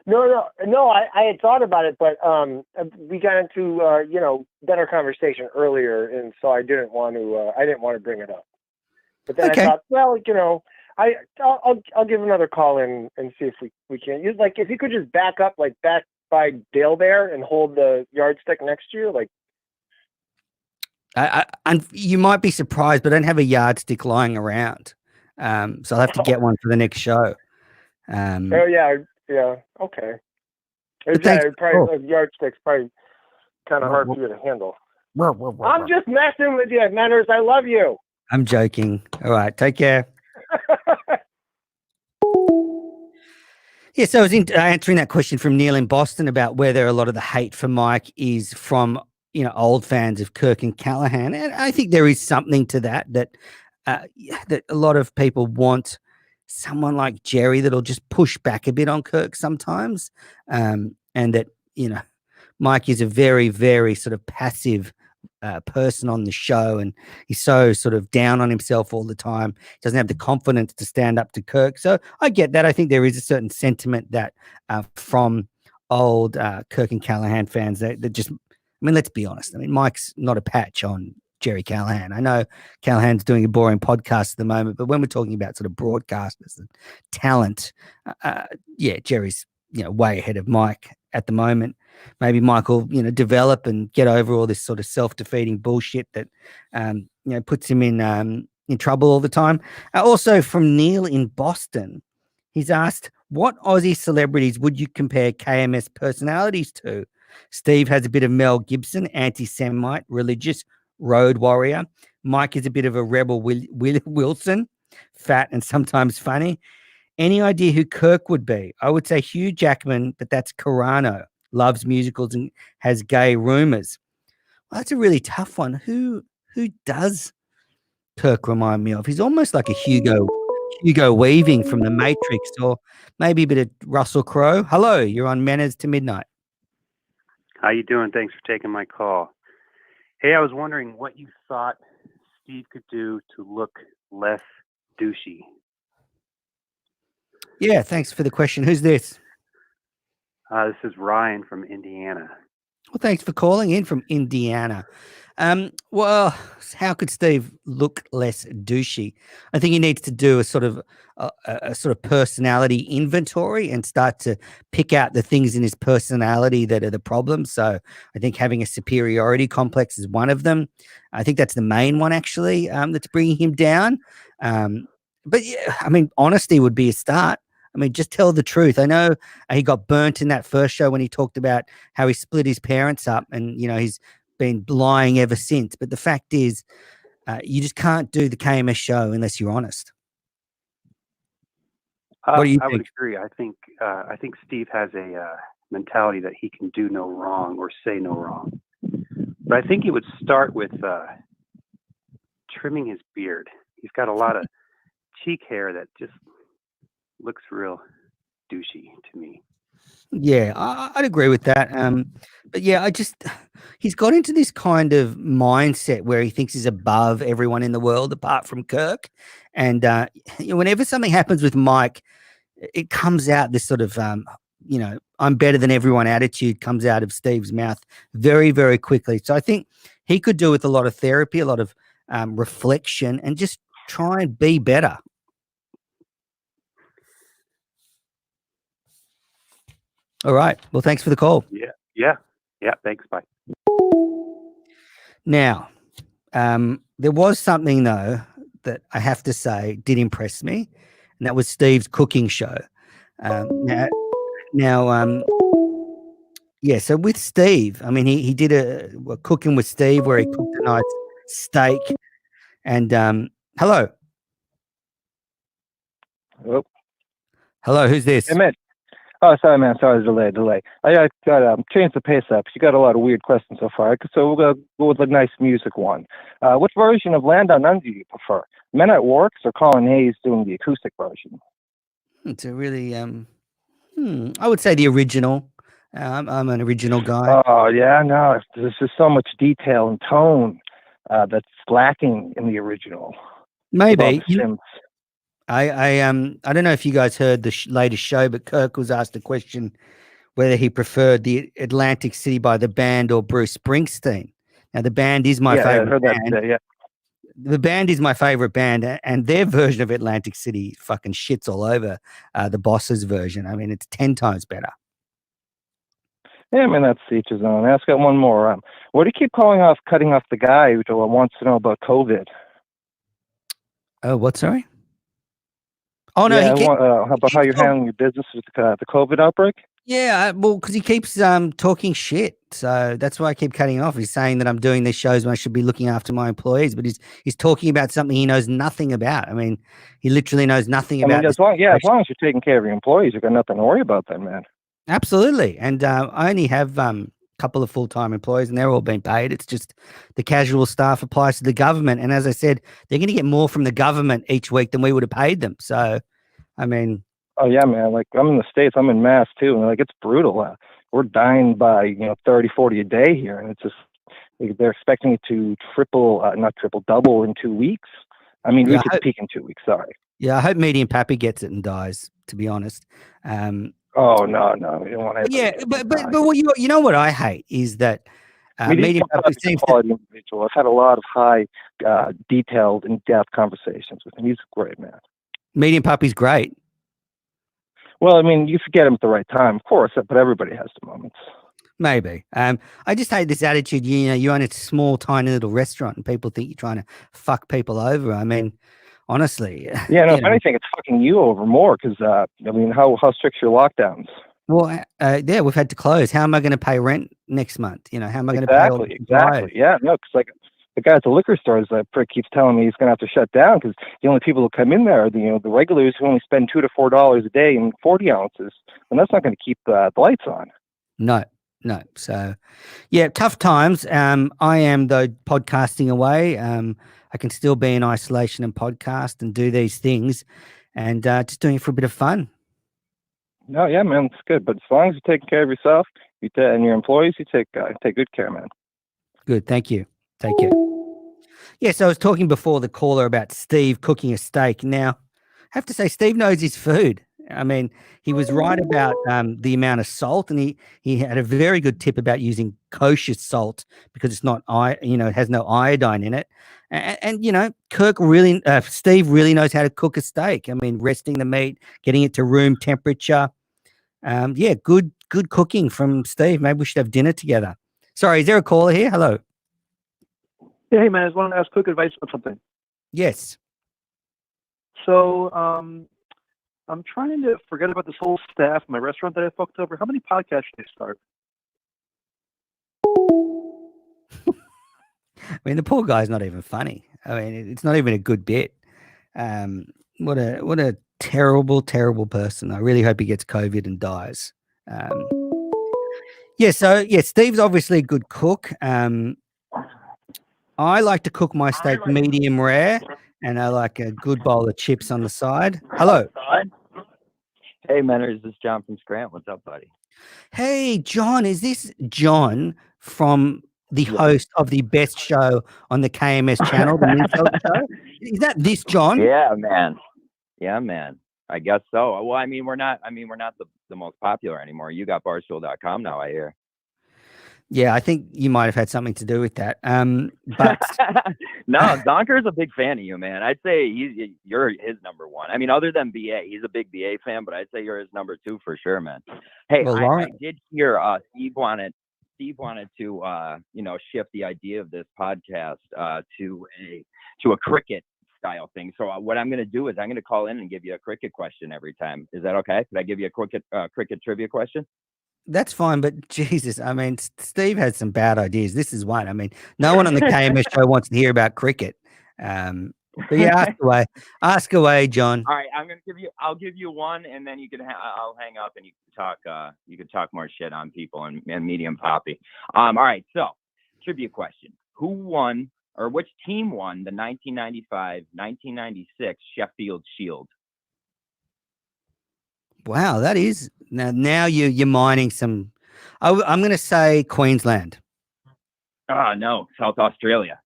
Speaker 9: No. I had thought about it, but we got into better conversation earlier, and so I didn't want to bring it up. But then
Speaker 1: Okay.
Speaker 9: I thought, I'll give another call in and see if we can. If you could just back by Dale there and hold the yardstick next to you,
Speaker 1: And you might be surprised, but I don't have a yardstick lying around. So I'll have to get one for the next show.
Speaker 9: Yeah, okay.
Speaker 1: But thanks for the call.
Speaker 9: A yardstick's probably kind of hard for you to handle. I'm just messing with you, Manners. I love you.
Speaker 1: I'm joking. All right, take care. Yeah, so I was answering that question from Neil in Boston about whether a lot of the hate for Mike is from old fans of Kirk and Callahan, and I think there is something to that a lot of people want someone like Geary that'll just push back a bit on Kirk sometimes, and that Mike is a very, very sort of passive person on the show, and he's so sort of down on himself all the time. He doesn't have the confidence to stand up to Kirk. So I get that. I think there is a certain sentiment that from old Kirk and Callahan fans that just, let's be honest. Mike's not a patch on Jerry Callahan. I know Callahan's doing a boring podcast at the moment, but when we're talking about sort of broadcasters and talent, Jerry's way ahead of Mike at the moment. Maybe Mike will develop and get over all this sort of self-defeating bullshit that puts him in in trouble all the time. Also from Neil in Boston, he's asked, what Aussie celebrities would you compare KMS personalities to? Steve has a bit of Mel Gibson, anti-Semite, religious, road warrior. Mike is a bit of a rebel Wilson, fat and sometimes funny. Any idea who Kirk would be? I would say Hugh Jackman, but that's Carano. Loves musicals and has gay rumors. Well, that's a really tough one. Who does Kirk remind me of? He's almost like a Hugo Weaving from The Matrix, or maybe a bit of Russell Crowe. Hello, you're on Manners to Midnight.
Speaker 13: How you doing? Thanks for taking my call. Hey, I was wondering what you thought Steve could do to look less douchey.
Speaker 1: Yeah, thanks for the question. Who's this?
Speaker 13: This is Ryan from Indiana.
Speaker 1: Well, thanks for calling in from Indiana. Well, how could Steve look less douchey? I think he needs to do a sort of personality inventory and start to pick out the things in his personality that are the problem. So I think having a superiority complex is one of them. I think that's the main one, actually, that's bringing him down. But yeah, I mean, honesty would be a start. I mean, just tell the truth. I know he got burnt in that first show when he talked about how he split his parents up, and he's been lying ever since. But the fact is, you just can't do the KMS show unless you're honest. What do you
Speaker 13: I
Speaker 1: think?
Speaker 13: would agree. I think Steve has a mentality that he can do no wrong or say no wrong. But I think he would start with trimming his beard. He's got a lot of cheek hair that just looks real douchey to me.
Speaker 1: Yeah, I'd agree with that. But yeah, he's got into this kind of mindset where he thinks he's above everyone in the world apart from Kirk. And whenever something happens with Mike, it comes out this sort of I'm better than everyone attitude comes out of Steve's mouth very, very quickly. So I think he could do with a lot of therapy, a lot of reflection, and just try and be better. All right. Well, thanks for the call.
Speaker 13: Yeah. Thanks. Bye.
Speaker 1: Now, there was something though that I have to say did impress me, and that was Steve's cooking show. Yeah. So with Steve, I mean, he did a cooking with Steve where he cooked a nice steak. And hello. Hello. Who's this?
Speaker 14: Hey, man. Oh, sorry, man. Sorry, delay. I got changed the pace up. You got a lot of weird questions so far. So we're gonna go with a nice music one. Which version of Land Down Under do you prefer? Men at Works or Colin Hayes doing the acoustic version?
Speaker 1: It's a really I would say the original. I'm an original guy.
Speaker 14: Oh yeah, no. There's just so much detail and tone that's lacking in the original.
Speaker 1: Maybe. I don't know if you guys heard the latest show, but Kirk was asked a question whether he preferred the Atlantic City by the Band or Bruce Springsteen. Now, the band is my favorite.
Speaker 14: I heard that today, yeah.
Speaker 1: The band is my favorite band, and their version of Atlantic City fucking shits all over the Boss's version. I mean, it's 10 times better.
Speaker 14: Yeah, I mean, that's each his own. I've got one more. What do you keep cutting off the guy who wants to know about COVID?
Speaker 1: Oh, what? Sorry? Oh, no.
Speaker 14: Yeah, about how you're handling your business with the COVID outbreak?
Speaker 1: Yeah, well, because he keeps talking shit. So that's why I keep cutting him off. He's saying that I'm doing these shows when I should be looking after my employees, but he's talking about something he knows nothing about. I mean, he literally knows nothing about
Speaker 14: as long as you're taking care of your employees, you've got nothing to worry about then, man.
Speaker 1: Absolutely. And I only have a couple of full-time employees, and they're all being paid. It's just the casual staff applies to the government. And as I said, they're going to get more from the government each week than we would have paid them. So, I mean...
Speaker 14: Oh, yeah, man. Like, I'm in the States. I'm in Mass, too. And, like, it's brutal. We're dying by, 30, 40 a day here. And it's just, they're expecting it to double in 2 weeks. I mean, we could peak in 2 weeks. Sorry.
Speaker 1: Yeah, I hope Medium Pappy gets it and dies, to be honest.
Speaker 14: Oh, no. We don't want to.
Speaker 1: Yeah, but what you know what I hate is that Medium Pappy seems
Speaker 14: quality individual. I've had a lot of high, detailed, in-depth conversations with him. He's a great man.
Speaker 1: Medium Pappy's great.
Speaker 14: Well, I mean, you forget him at the right time, of course, but everybody has the moments.
Speaker 1: Maybe. I just hate this attitude. You own a small, tiny little restaurant, and people think you're trying to fuck people over. I mean, honestly.
Speaker 14: Yeah, no,
Speaker 1: you
Speaker 14: if
Speaker 1: know.
Speaker 14: anything, it's fucking you over more because, I mean, how strict your lockdowns?
Speaker 1: Well, yeah, we've had to close. How am I going to pay rent next month? How am I going to pay all the
Speaker 14: Exactly. Yeah, no, because like the guy at the liquor stores, that prick keeps telling me he's going to have to shut down because the only people who come in there are the regulars who only spend $2 to $4 a day in 40 ounces, and that's not going to keep the lights on.
Speaker 1: No. So, yeah, tough times. I am though podcasting away. I can still be in isolation and podcast and do these things, and just doing it for a bit of fun.
Speaker 14: No, yeah, man, it's good. But as long as you're taking care of yourself and your employees, you take good care, man.
Speaker 1: Good, thank you. Take care. Yeah, so I was talking before the caller about Steve cooking a steak. Now, I have to say, Steve knows his food. I mean, he was right about the amount of salt, and he had a very good tip about using kosher salt because it's not, it has no iodine in it. And Steve really knows how to cook a steak. I mean, resting the meat, getting it to room temperature. Yeah, good cooking from Steve. Maybe we should have dinner together. Sorry, is there a caller here? Hello.
Speaker 6: Yeah, hey man, I just wanted to ask quick advice on something.
Speaker 1: Yes.
Speaker 6: So, I'm trying to forget about this whole staff in my restaurant that I fucked over. How many podcasts should I start?
Speaker 1: I mean, the poor guy's not even funny. I mean, it's not even a good bit. What a terrible, terrible person. I really hope he gets COVID and dies. Steve's obviously a good cook. I like to cook my steak medium rare, and I like a good bowl of chips on the side. Hello.
Speaker 15: Hey, Menners, this is John from Scranton. What's up, buddy?
Speaker 1: Hey, John, is this John from the host of the best show on the KMS channel, the Mintel show? Is that this John?
Speaker 15: Yeah, man. Yeah, man. I guess so. Well, I mean, we're not the most popular anymore. You got barstool.com now, I hear.
Speaker 1: Yeah, I think you might have had something to do with that. But
Speaker 15: no, Zonker's a big fan of you, man. I'd say you're his number one. I mean, other than BA, he's a big BA fan, but I'd say you're his number two for sure, man. Hey,
Speaker 1: well,
Speaker 15: I did hear Steve wanted to shift the idea of this podcast to a cricket style thing. So what I'm going to do is I'm going to call in and give you a cricket question every time. Is that okay? Could I give you a cricket trivia question?
Speaker 1: that's fine, but Jesus, I mean, Steve has some bad ideas. This is one. I mean, no one on the KMS show wants to hear about cricket. But yeah, ask away, John.
Speaker 15: All right, I'll give you one, and then I'll hang up, and you can talk more shit on people and medium poppy. All right, so trivia question: Who won, or which team won the 1995-1996 Sheffield Shield?
Speaker 1: Wow, that is now you're mining some. I'm going to say Queensland.
Speaker 15: Oh no, South Australia.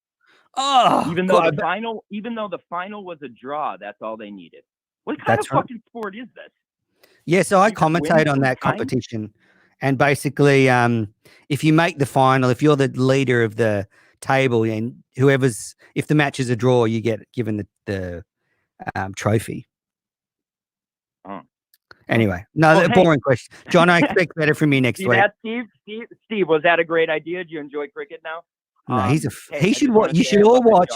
Speaker 1: Oh,
Speaker 15: even though the final was a draw, that's all they needed. What kind of fucking sport is this?
Speaker 1: Yeah, so I commentate on that competition, and basically, if you make the final, if you're the leader of the table, and if the match is a draw, you get given the trophy.
Speaker 15: Oh.
Speaker 1: Anyway, boring question, John. I expect better from you next week.
Speaker 15: Steve, was that a great idea? Do you enjoy cricket now?
Speaker 1: No, he should watch. You should all watch.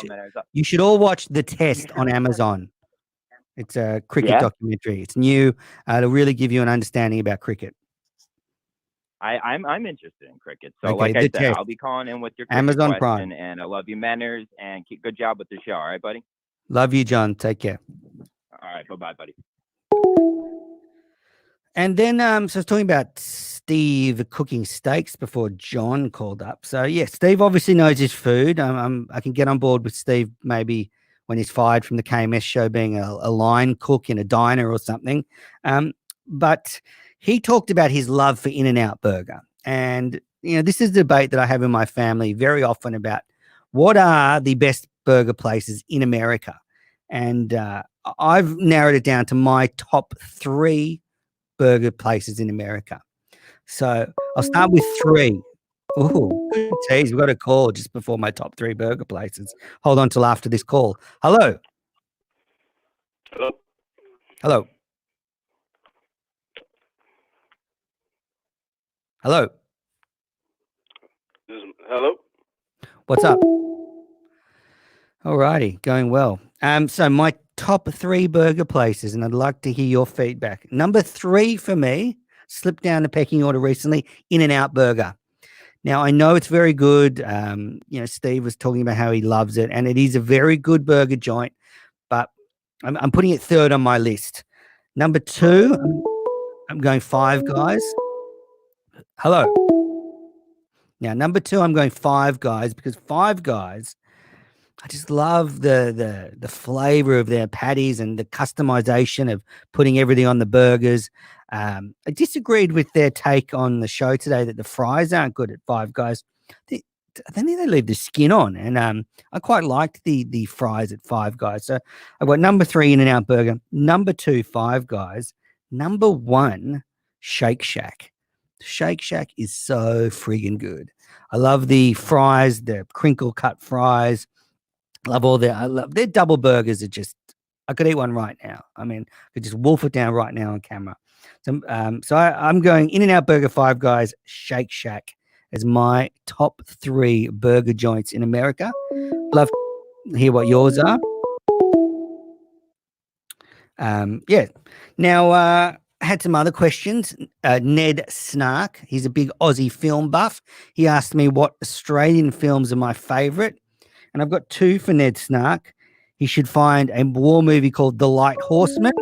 Speaker 1: You should all watch The Test on Amazon. It's a cricket documentary. It's new. It'll really give you an understanding about cricket.
Speaker 15: I'm interested in cricket. So,
Speaker 1: Okay,
Speaker 15: like I
Speaker 1: The
Speaker 15: said,
Speaker 1: Test.
Speaker 15: I'll be calling in with your cricket
Speaker 1: Amazon
Speaker 15: question,
Speaker 1: Prime.
Speaker 15: and I love you, Manners, and good job with the show. All right, buddy.
Speaker 1: Love you, John. Take care.
Speaker 15: All right, bye, buddy.
Speaker 1: And then, so I was talking about Steve cooking steaks before John called up. So yeah, Steve obviously knows his food. I can get on board with Steve maybe when he's fired from the KMS show, being a line cook in a diner or something. But he talked about his love for In-N-Out Burger, and this is a debate that I have in my family very often about what are the best burger places in America, and I've narrowed it down to my top 3 burger places in America. So I'll start with 3. Oh, geez, we've got a call just before my top 3 burger places. Hold on till after this call. Hello.
Speaker 16: Hello.
Speaker 1: Hello. Hello. What's up? All righty, going well. So my top 3 burger places, and I'd like to hear your feedback. Number 3 for me, slipped down the pecking order recently, In-N-Out Burger. Now, I know it's very good. Steve was talking about how he loves it, and it is a very good burger joint, but I'm putting it 3rd on my list. Number 2, I'm going Five Guys. Hello. Now, number 2, I'm going Five Guys because Five Guys, I just love the flavor of their patties and the customization of putting everything on the burgers. I disagreed with their take on the show today that the fries aren't good at Five Guys. I think they leave the skin on, and I quite liked the fries at Five Guys. So I've got number 3, In-N-Out Burger. Number 2, Five Guys. Number 1, Shake Shack. Shake Shack is so friggin' good. I love the fries, the crinkle cut fries. I love their double burgers. I could eat one right now. I mean, I could just wolf it down right now on camera. So, I'm going In-N-Out Burger, Five Guys, Shake Shack as my top 3 burger joints in America. Love to hear what yours are. Yeah. Now, I had some other questions. Ned Snark, he's a big Aussie film buff. He asked me what Australian films are my favorite. And I've got 2 for Ned Snark. He should find a war movie called The Light Horseman,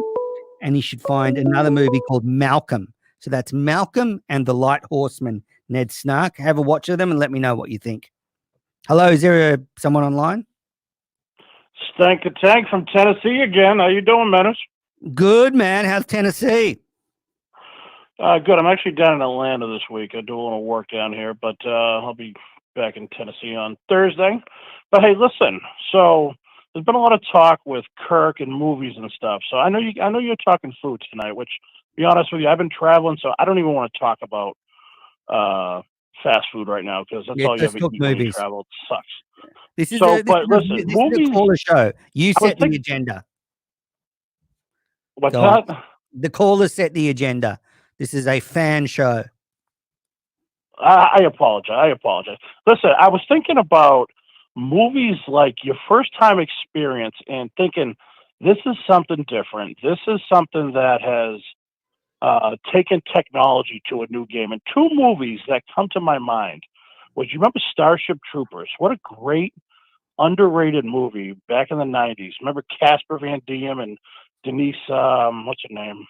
Speaker 1: and he should find another movie called Malcolm. So that's Malcolm and The Light Horseman. Ned Snark, have a watch of them and let me know what you think. Hello, is there someone online?
Speaker 17: Stank a Tank from Tennessee again. How you doing, Menace?
Speaker 1: Good, man. How's Tennessee?
Speaker 17: Good. I'm actually down in Atlanta this week. I do a little work down here, but I'll be back in Tennessee on Thursday. But hey, listen. So there's been a lot of talk with Kirk and movies and stuff. So I know you're talking food tonight. Which, to be honest with you, I've been traveling, so I don't even want to talk about fast food right now because that's all you ever eat when you travel. It sucks.
Speaker 1: This is
Speaker 17: listen, movies.
Speaker 1: Is a caller show. You set the agenda.
Speaker 17: What's that?
Speaker 1: The caller set the agenda. This is a fan show.
Speaker 17: I apologize. Listen, I was thinking about movies like your first time experience and thinking this is something different. This is something that has taken technology to a new game. And 2 movies that come to my mind was, you remember Starship Troopers? What a great underrated movie back in the 90s. Remember Casper Van Diem and Denise, what's her name?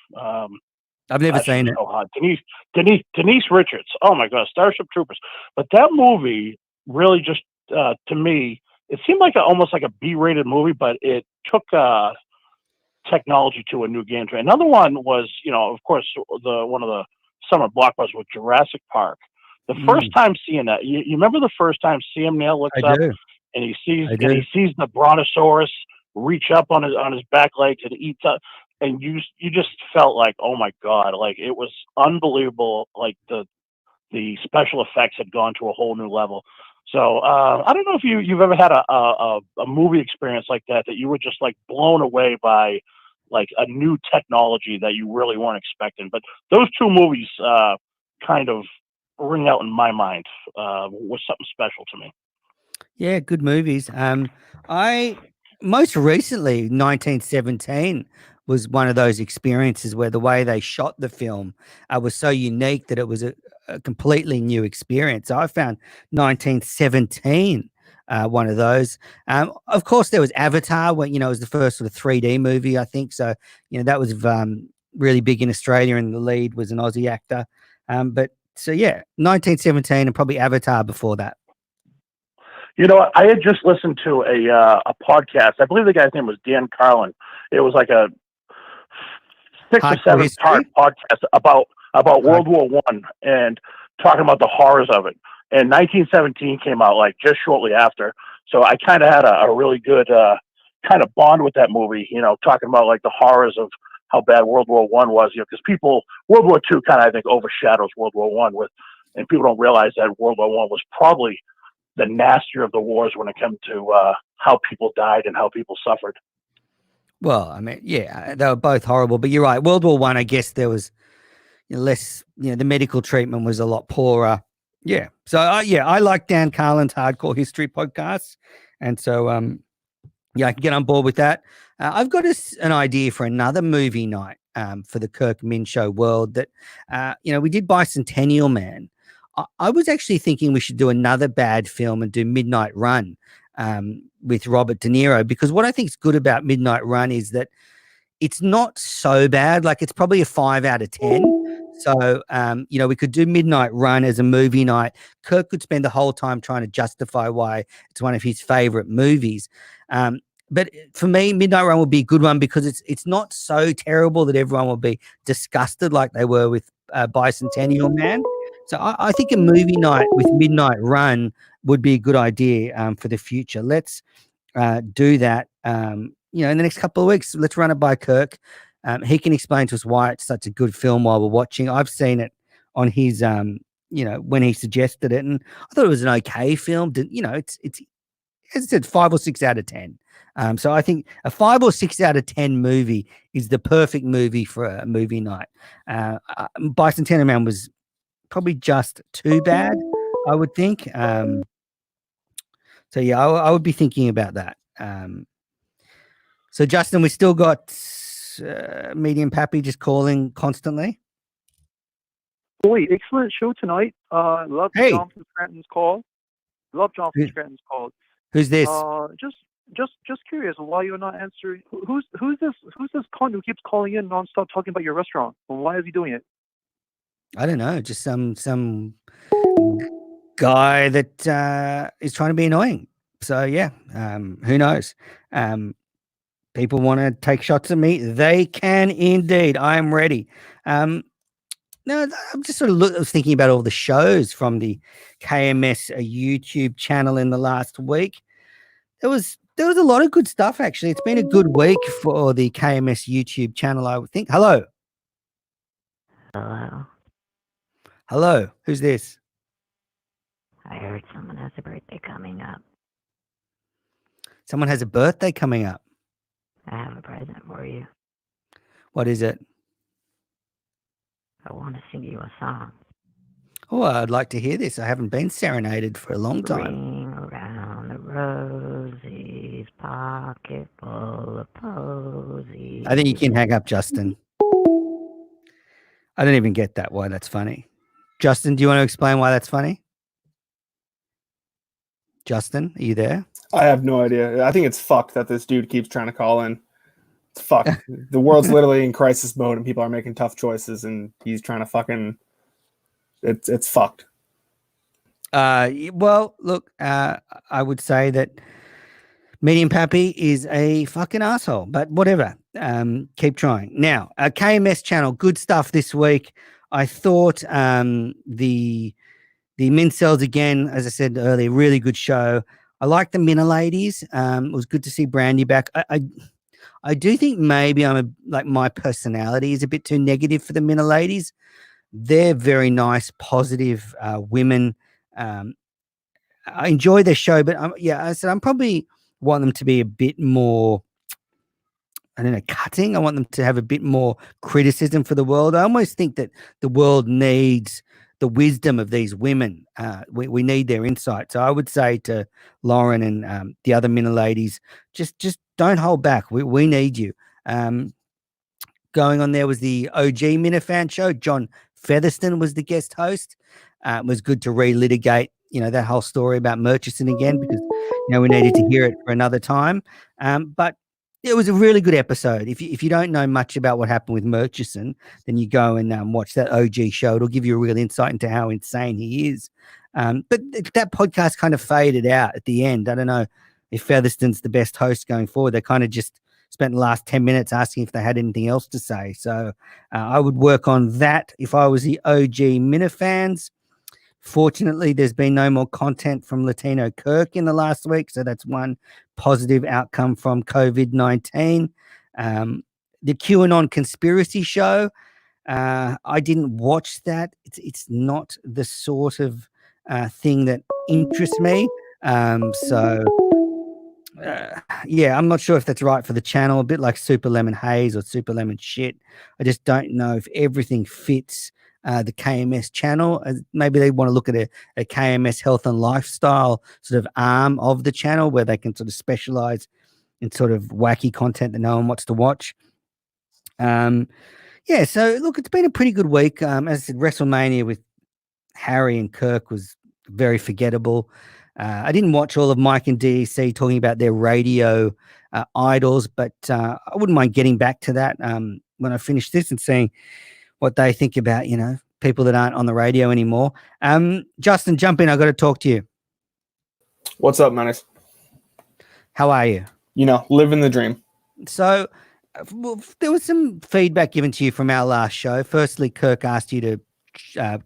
Speaker 1: I've never seen it.
Speaker 17: So hot. Denise Richards. Oh my God, Starship Troopers. But that movie really just, to me, it seemed like almost like a B-rated movie, but it took technology to a new game. Another one was, of course, one of the summer blockbusters was Jurassic Park. The first time seeing that, you remember the first time Sam Neill looks up and he sees the brontosaurus reach up on his back legs and eats up, and you just felt like, oh my God, like it was unbelievable. Like the special effects had gone to a whole new level. So I don't know if you've ever had a movie experience like that you were just like blown away by like a new technology that you really weren't expecting. But those 2 movies kind of ring out in my mind was something special to me.
Speaker 1: Yeah, good movies. I most recently 1917 was one of those experiences where the way they shot the film was so unique that it was a completely new experience. I found 1917 one of those. Of course, there was Avatar, when it was the first sort of 3D movie, I think. So that was really big in Australia, and the lead was an Aussie actor. But so yeah, 1917 and probably Avatar before that.
Speaker 17: I had just listened to a podcast. I believe the guy's name was Dan Carlin. It was like a 6 or 7 part podcast about World War I and talking about the horrors of it. And 1917 came out like just shortly after. So I kind of had a really good kind of bond with that movie, talking about like the horrors of how bad World War I was, because World War II kind of, I think, overshadows World War I and people don't realize that World War I was probably the nastier of the wars when it comes to how people died and how people suffered.
Speaker 1: Well, I mean, yeah, they were both horrible, but you're right. World War I guess there was less, the medical treatment was a lot poorer. Yeah. So I like Dan Carlin's Hardcore History podcasts, and so yeah, I can get on board with that. I've got an idea for another movie night for the Kirk Min Show world. That we did Bicentennial Man. I was actually thinking we should do another bad film and do Midnight Run with Robert De Niro, because what I think is good about Midnight Run is that it's not so bad. Like, it's probably a 5 out of 10. So, we could do Midnight Run as a movie night. Kirk could spend the whole time trying to justify why it's one of his favorite movies. But for me, Midnight Run would be a good one because it's not so terrible that everyone will be disgusted like they were with Bicentennial Man. So I think a movie night with Midnight Run would be a good idea for the future. Let's do that. In the next couple of weeks, let's run it by Kirk. He can explain to us why it's such a good film while we're watching. I've seen it on his, when he suggested it, and I thought it was an okay film. It's as I said, 5 or 6 out of 10. So I think a 5 or 6 out of 10 movie is the perfect movie for a movie night. Bicentennial Man was probably just too bad, I would think. So yeah, I would be thinking about that. So Justin, we still got Medium Pappy just calling constantly.
Speaker 6: Boy, excellent show tonight. Love
Speaker 1: Hey.
Speaker 6: Jonathan Scranton's call. Love Jonathan Scranton's call.
Speaker 1: Who's this?
Speaker 6: Just curious why you're not answering. Who's this cunt who keeps calling in nonstop talking about your restaurant? And why is he doing it?
Speaker 1: I don't know, just some guy that is trying to be annoying. So yeah, who knows? People want to take shots at me. They can indeed. I am ready. No, I'm just sort of I was thinking about all the shows from the KMS YouTube channel in the last week. There was a lot of good stuff, actually. It's been a good week for the KMS YouTube channel, I would think. Hello.
Speaker 18: Hello.
Speaker 1: Hello. Who's this?
Speaker 18: I heard someone has a birthday coming up.
Speaker 1: Someone has a birthday coming up.
Speaker 18: I have a present for you.
Speaker 1: What is it?
Speaker 18: I want to sing you a song.
Speaker 1: Oh, I'd like to hear this. I haven't been serenaded for a long time.
Speaker 18: Ring around the rosies, pocket full of posies.
Speaker 1: I think you can hang up, Justin. I don't even get that, why that's funny. Justin, do you want to explain why that's funny? Justin, are you there?
Speaker 10: I have no idea. I think it's fucked that this dude keeps trying to call in. It's fucked. The world's literally in crisis mode and people are making tough choices and he's trying to fucking... It's fucked.
Speaker 1: Well, look, I would say that Medium Pappy is a fucking asshole, but whatever. Keep trying. Now, KMS channel, good stuff this week. I thought the Mincels again, as I said earlier, really good show. I like the Minna ladies. It was good to see Brandy back. I do think maybe my personality is a bit too negative for the Minna ladies. They're very nice, positive women. I enjoy their show, but I said I'm probably want them to be a bit more, I don't know, cutting. I want them to have a bit more criticism for the world. I almost think that the world needs the wisdom of these women. We need their insight. So I would say to Lauren and the other Minna ladies, just don't hold back. We need you. Going on there was the OG Minna fan show. John Featherston was the guest host. It was good to relitigate, that whole story about Murchison again, because, we needed to hear it for another time. But it was a really good episode. If you don't know much about what happened with Murchison, then you go and watch that OG show. It'll give you a real insight into how insane he is. But that podcast kind of faded out at the end. I don't know if Featherston's the best host going forward. They kind of just spent the last 10 minutes asking if they had anything else to say. So I would work on that if I was the OG Minna fans. Fortunately, there's been no more content from Latino Kirk in the last week. So that's one positive outcome from COVID-19. The QAnon conspiracy show, I didn't watch that. It's not the sort of thing that interests me. I'm not sure if that's right for the channel. A bit like Super Lemon Haze or Super Lemon Shit. I just don't know if everything fits the KMS channel. Maybe they want to look at a KMS health and lifestyle sort of arm of the channel where they can sort of specialize in sort of wacky content that no one wants to watch. Yeah, so look, it's been a pretty good week. As I said, WrestleMania with Harry and Kirk was very forgettable. I didn't watch all of Mike and DEC talking about their radio idols, but I wouldn't mind getting back to that when I finish this and seeing what they think about, people that aren't on the radio anymore. Justin, jump in. I've got to talk to you.
Speaker 10: What's up, Menace?
Speaker 1: How are you?
Speaker 10: Living the dream.
Speaker 1: So there was some feedback given to you from our last show. Firstly, Kirk asked you to,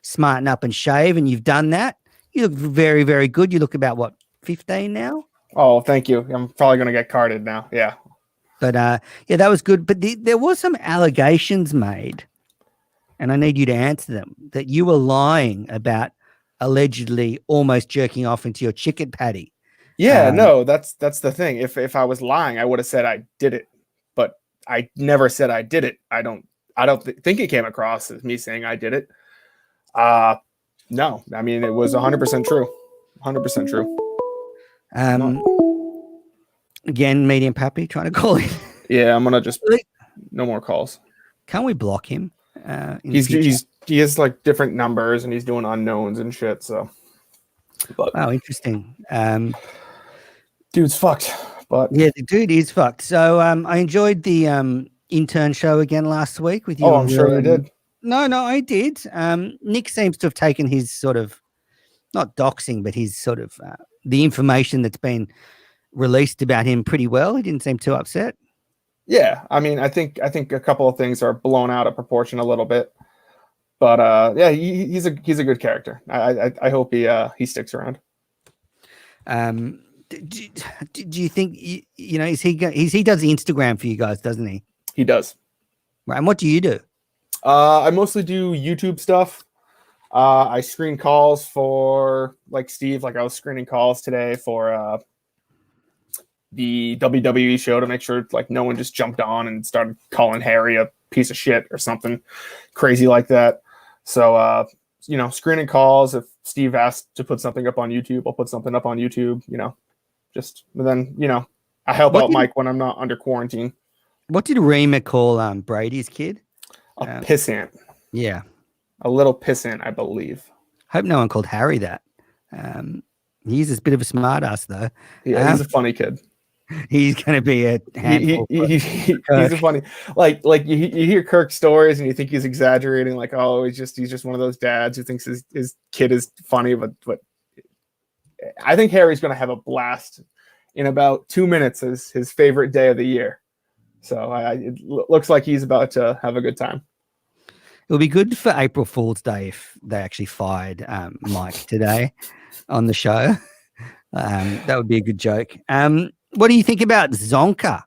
Speaker 1: smarten up and shave, and you've done that. You look very, very good. You look about, 15 now?
Speaker 10: Oh, thank you. I'm probably going to get carded now. Yeah.
Speaker 1: But, that was good. But there was some allegations made, and I need you to answer them, that you were lying about allegedly almost jerking off into your chicken patty.
Speaker 10: Yeah, no, that's the thing. If I was lying, I would have said I did it, but I never said I did it. I don't think it came across as me saying I did it. No, I mean, it was 100% true. 100% true.
Speaker 1: Again, Medium Pappy trying to call him.
Speaker 10: Yeah, I'm gonna just no more calls.
Speaker 1: Can we block him?
Speaker 10: He has like different numbers and he's doing unknowns and shit. So,
Speaker 1: wow, interesting.
Speaker 10: Dude's fucked. But
Speaker 1: yeah, the dude is fucked. So I enjoyed the intern show again last week with you.
Speaker 10: Oh, I'm sure you did.
Speaker 1: No, I did. Nick seems to have taken his sort of not doxing, but his sort of the information that's been released about him pretty well. He didn't seem too upset.
Speaker 10: Yeah, I mean, I think a couple of things are blown out of proportion a little bit, but yeah, he's a good character. I hope he sticks around.
Speaker 1: Do you think is he does the Instagram for you guys, doesn't he?
Speaker 10: He does.
Speaker 1: Right, and what do you do?
Speaker 10: I mostly do YouTube stuff. I screen calls for like Steve. Like I was screening calls today for the WWE show to make sure like no one just jumped on and started calling Harry a piece of shit or something crazy like that. So screening calls. If Steve asked to put something up on YouTube, I'll put something up on YouTube. But then I help out Mike when I'm not under quarantine.
Speaker 1: What did Rima call Brady's kid?
Speaker 10: A pissant.
Speaker 1: Yeah.
Speaker 10: A little pissant, I believe.
Speaker 1: Hope no one called Harry that. He's a bit of a smart ass, though.
Speaker 10: Yeah, he's a funny kid.
Speaker 1: He's going to be a handful.
Speaker 10: He's a funny, like you hear Kirk's stories and you think he's exaggerating, like, oh, he's just one of those dads who thinks his kid is funny, but I think Harry's going to have a blast in about 2 minutes as his favorite day of the year. So it looks like he's about to have a good time.
Speaker 1: It would be good for April Fool's Day if they actually fired Mike today on the show. That would be a good joke. What do you think about Zonka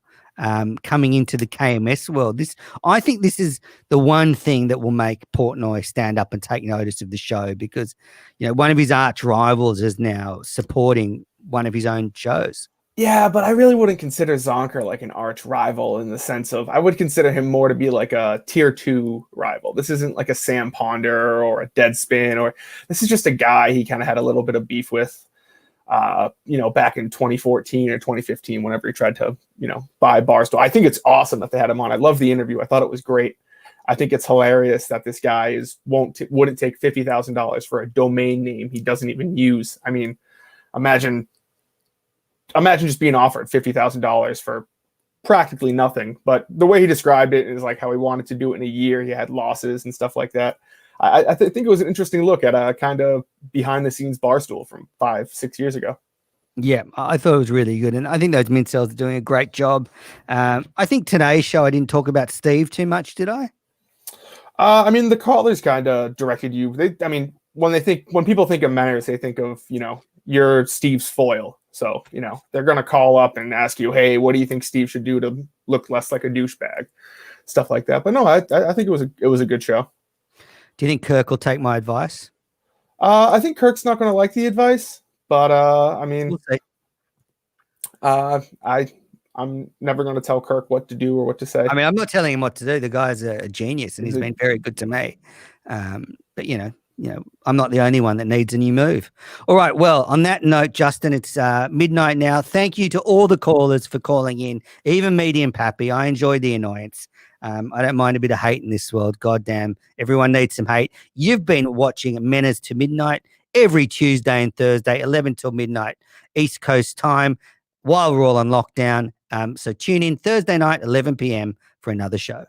Speaker 1: coming into the KMS world? I think this is the one thing that will make Portnoy stand up and take notice of the show because, one of his arch rivals is now supporting one of his own shows.
Speaker 10: Yeah, but I really wouldn't consider Zonker like an arch rival in the sense of I would consider him more to be like a tier 2 rival. This isn't like a Sam Ponder or a Deadspin, or this is just a guy he kind of had a little bit of beef with, back in 2014 or 2015, whenever he tried to, buy Barstool. I think it's awesome that they had him on. I love the interview. I thought it was great. I think it's hilarious that this guy wouldn't take $50,000 for a domain name he doesn't even use. I mean, imagine just being offered $50,000 for practically nothing. But the way he described it is like how he wanted to do it in a year. He had losses and stuff like that. I think it was an interesting look at a kind of behind the scenes Barstool from 5-6 years ago.
Speaker 1: Yeah, I thought it was really good. And I think those mid-cells are doing a great job. I think today's show, I didn't talk about Steve too much, did I?
Speaker 10: I mean, the callers kind of directed you. When people think of Manners, they think of, you're Steve's foil. So, they're going to call up and ask you, hey, what do you think Steve should do to look less like a douchebag? Stuff like that. But no, I think it was a good show.
Speaker 1: Do you think Kirk will take my advice?
Speaker 10: I think Kirk's not going to like the advice, but I mean,
Speaker 1: we'll see.
Speaker 10: I'm never going to tell Kirk what to do or what to say.
Speaker 1: I mean, I'm not telling him what to do. The guy's a genius, and he's been very good to me. But I'm not the only one that needs a new move. All right. Well, on that note, Justin, it's midnight now. Thank you to all the callers for calling in, even Medium Pappy. I enjoyed the annoyance. I don't mind a bit of hate in this world. Goddamn, everyone needs some hate. You've been watching Menace to Midnight every Tuesday and Thursday, 11 till midnight, East Coast time, while we're all on lockdown. So tune in Thursday night, 11 p.m. for another show.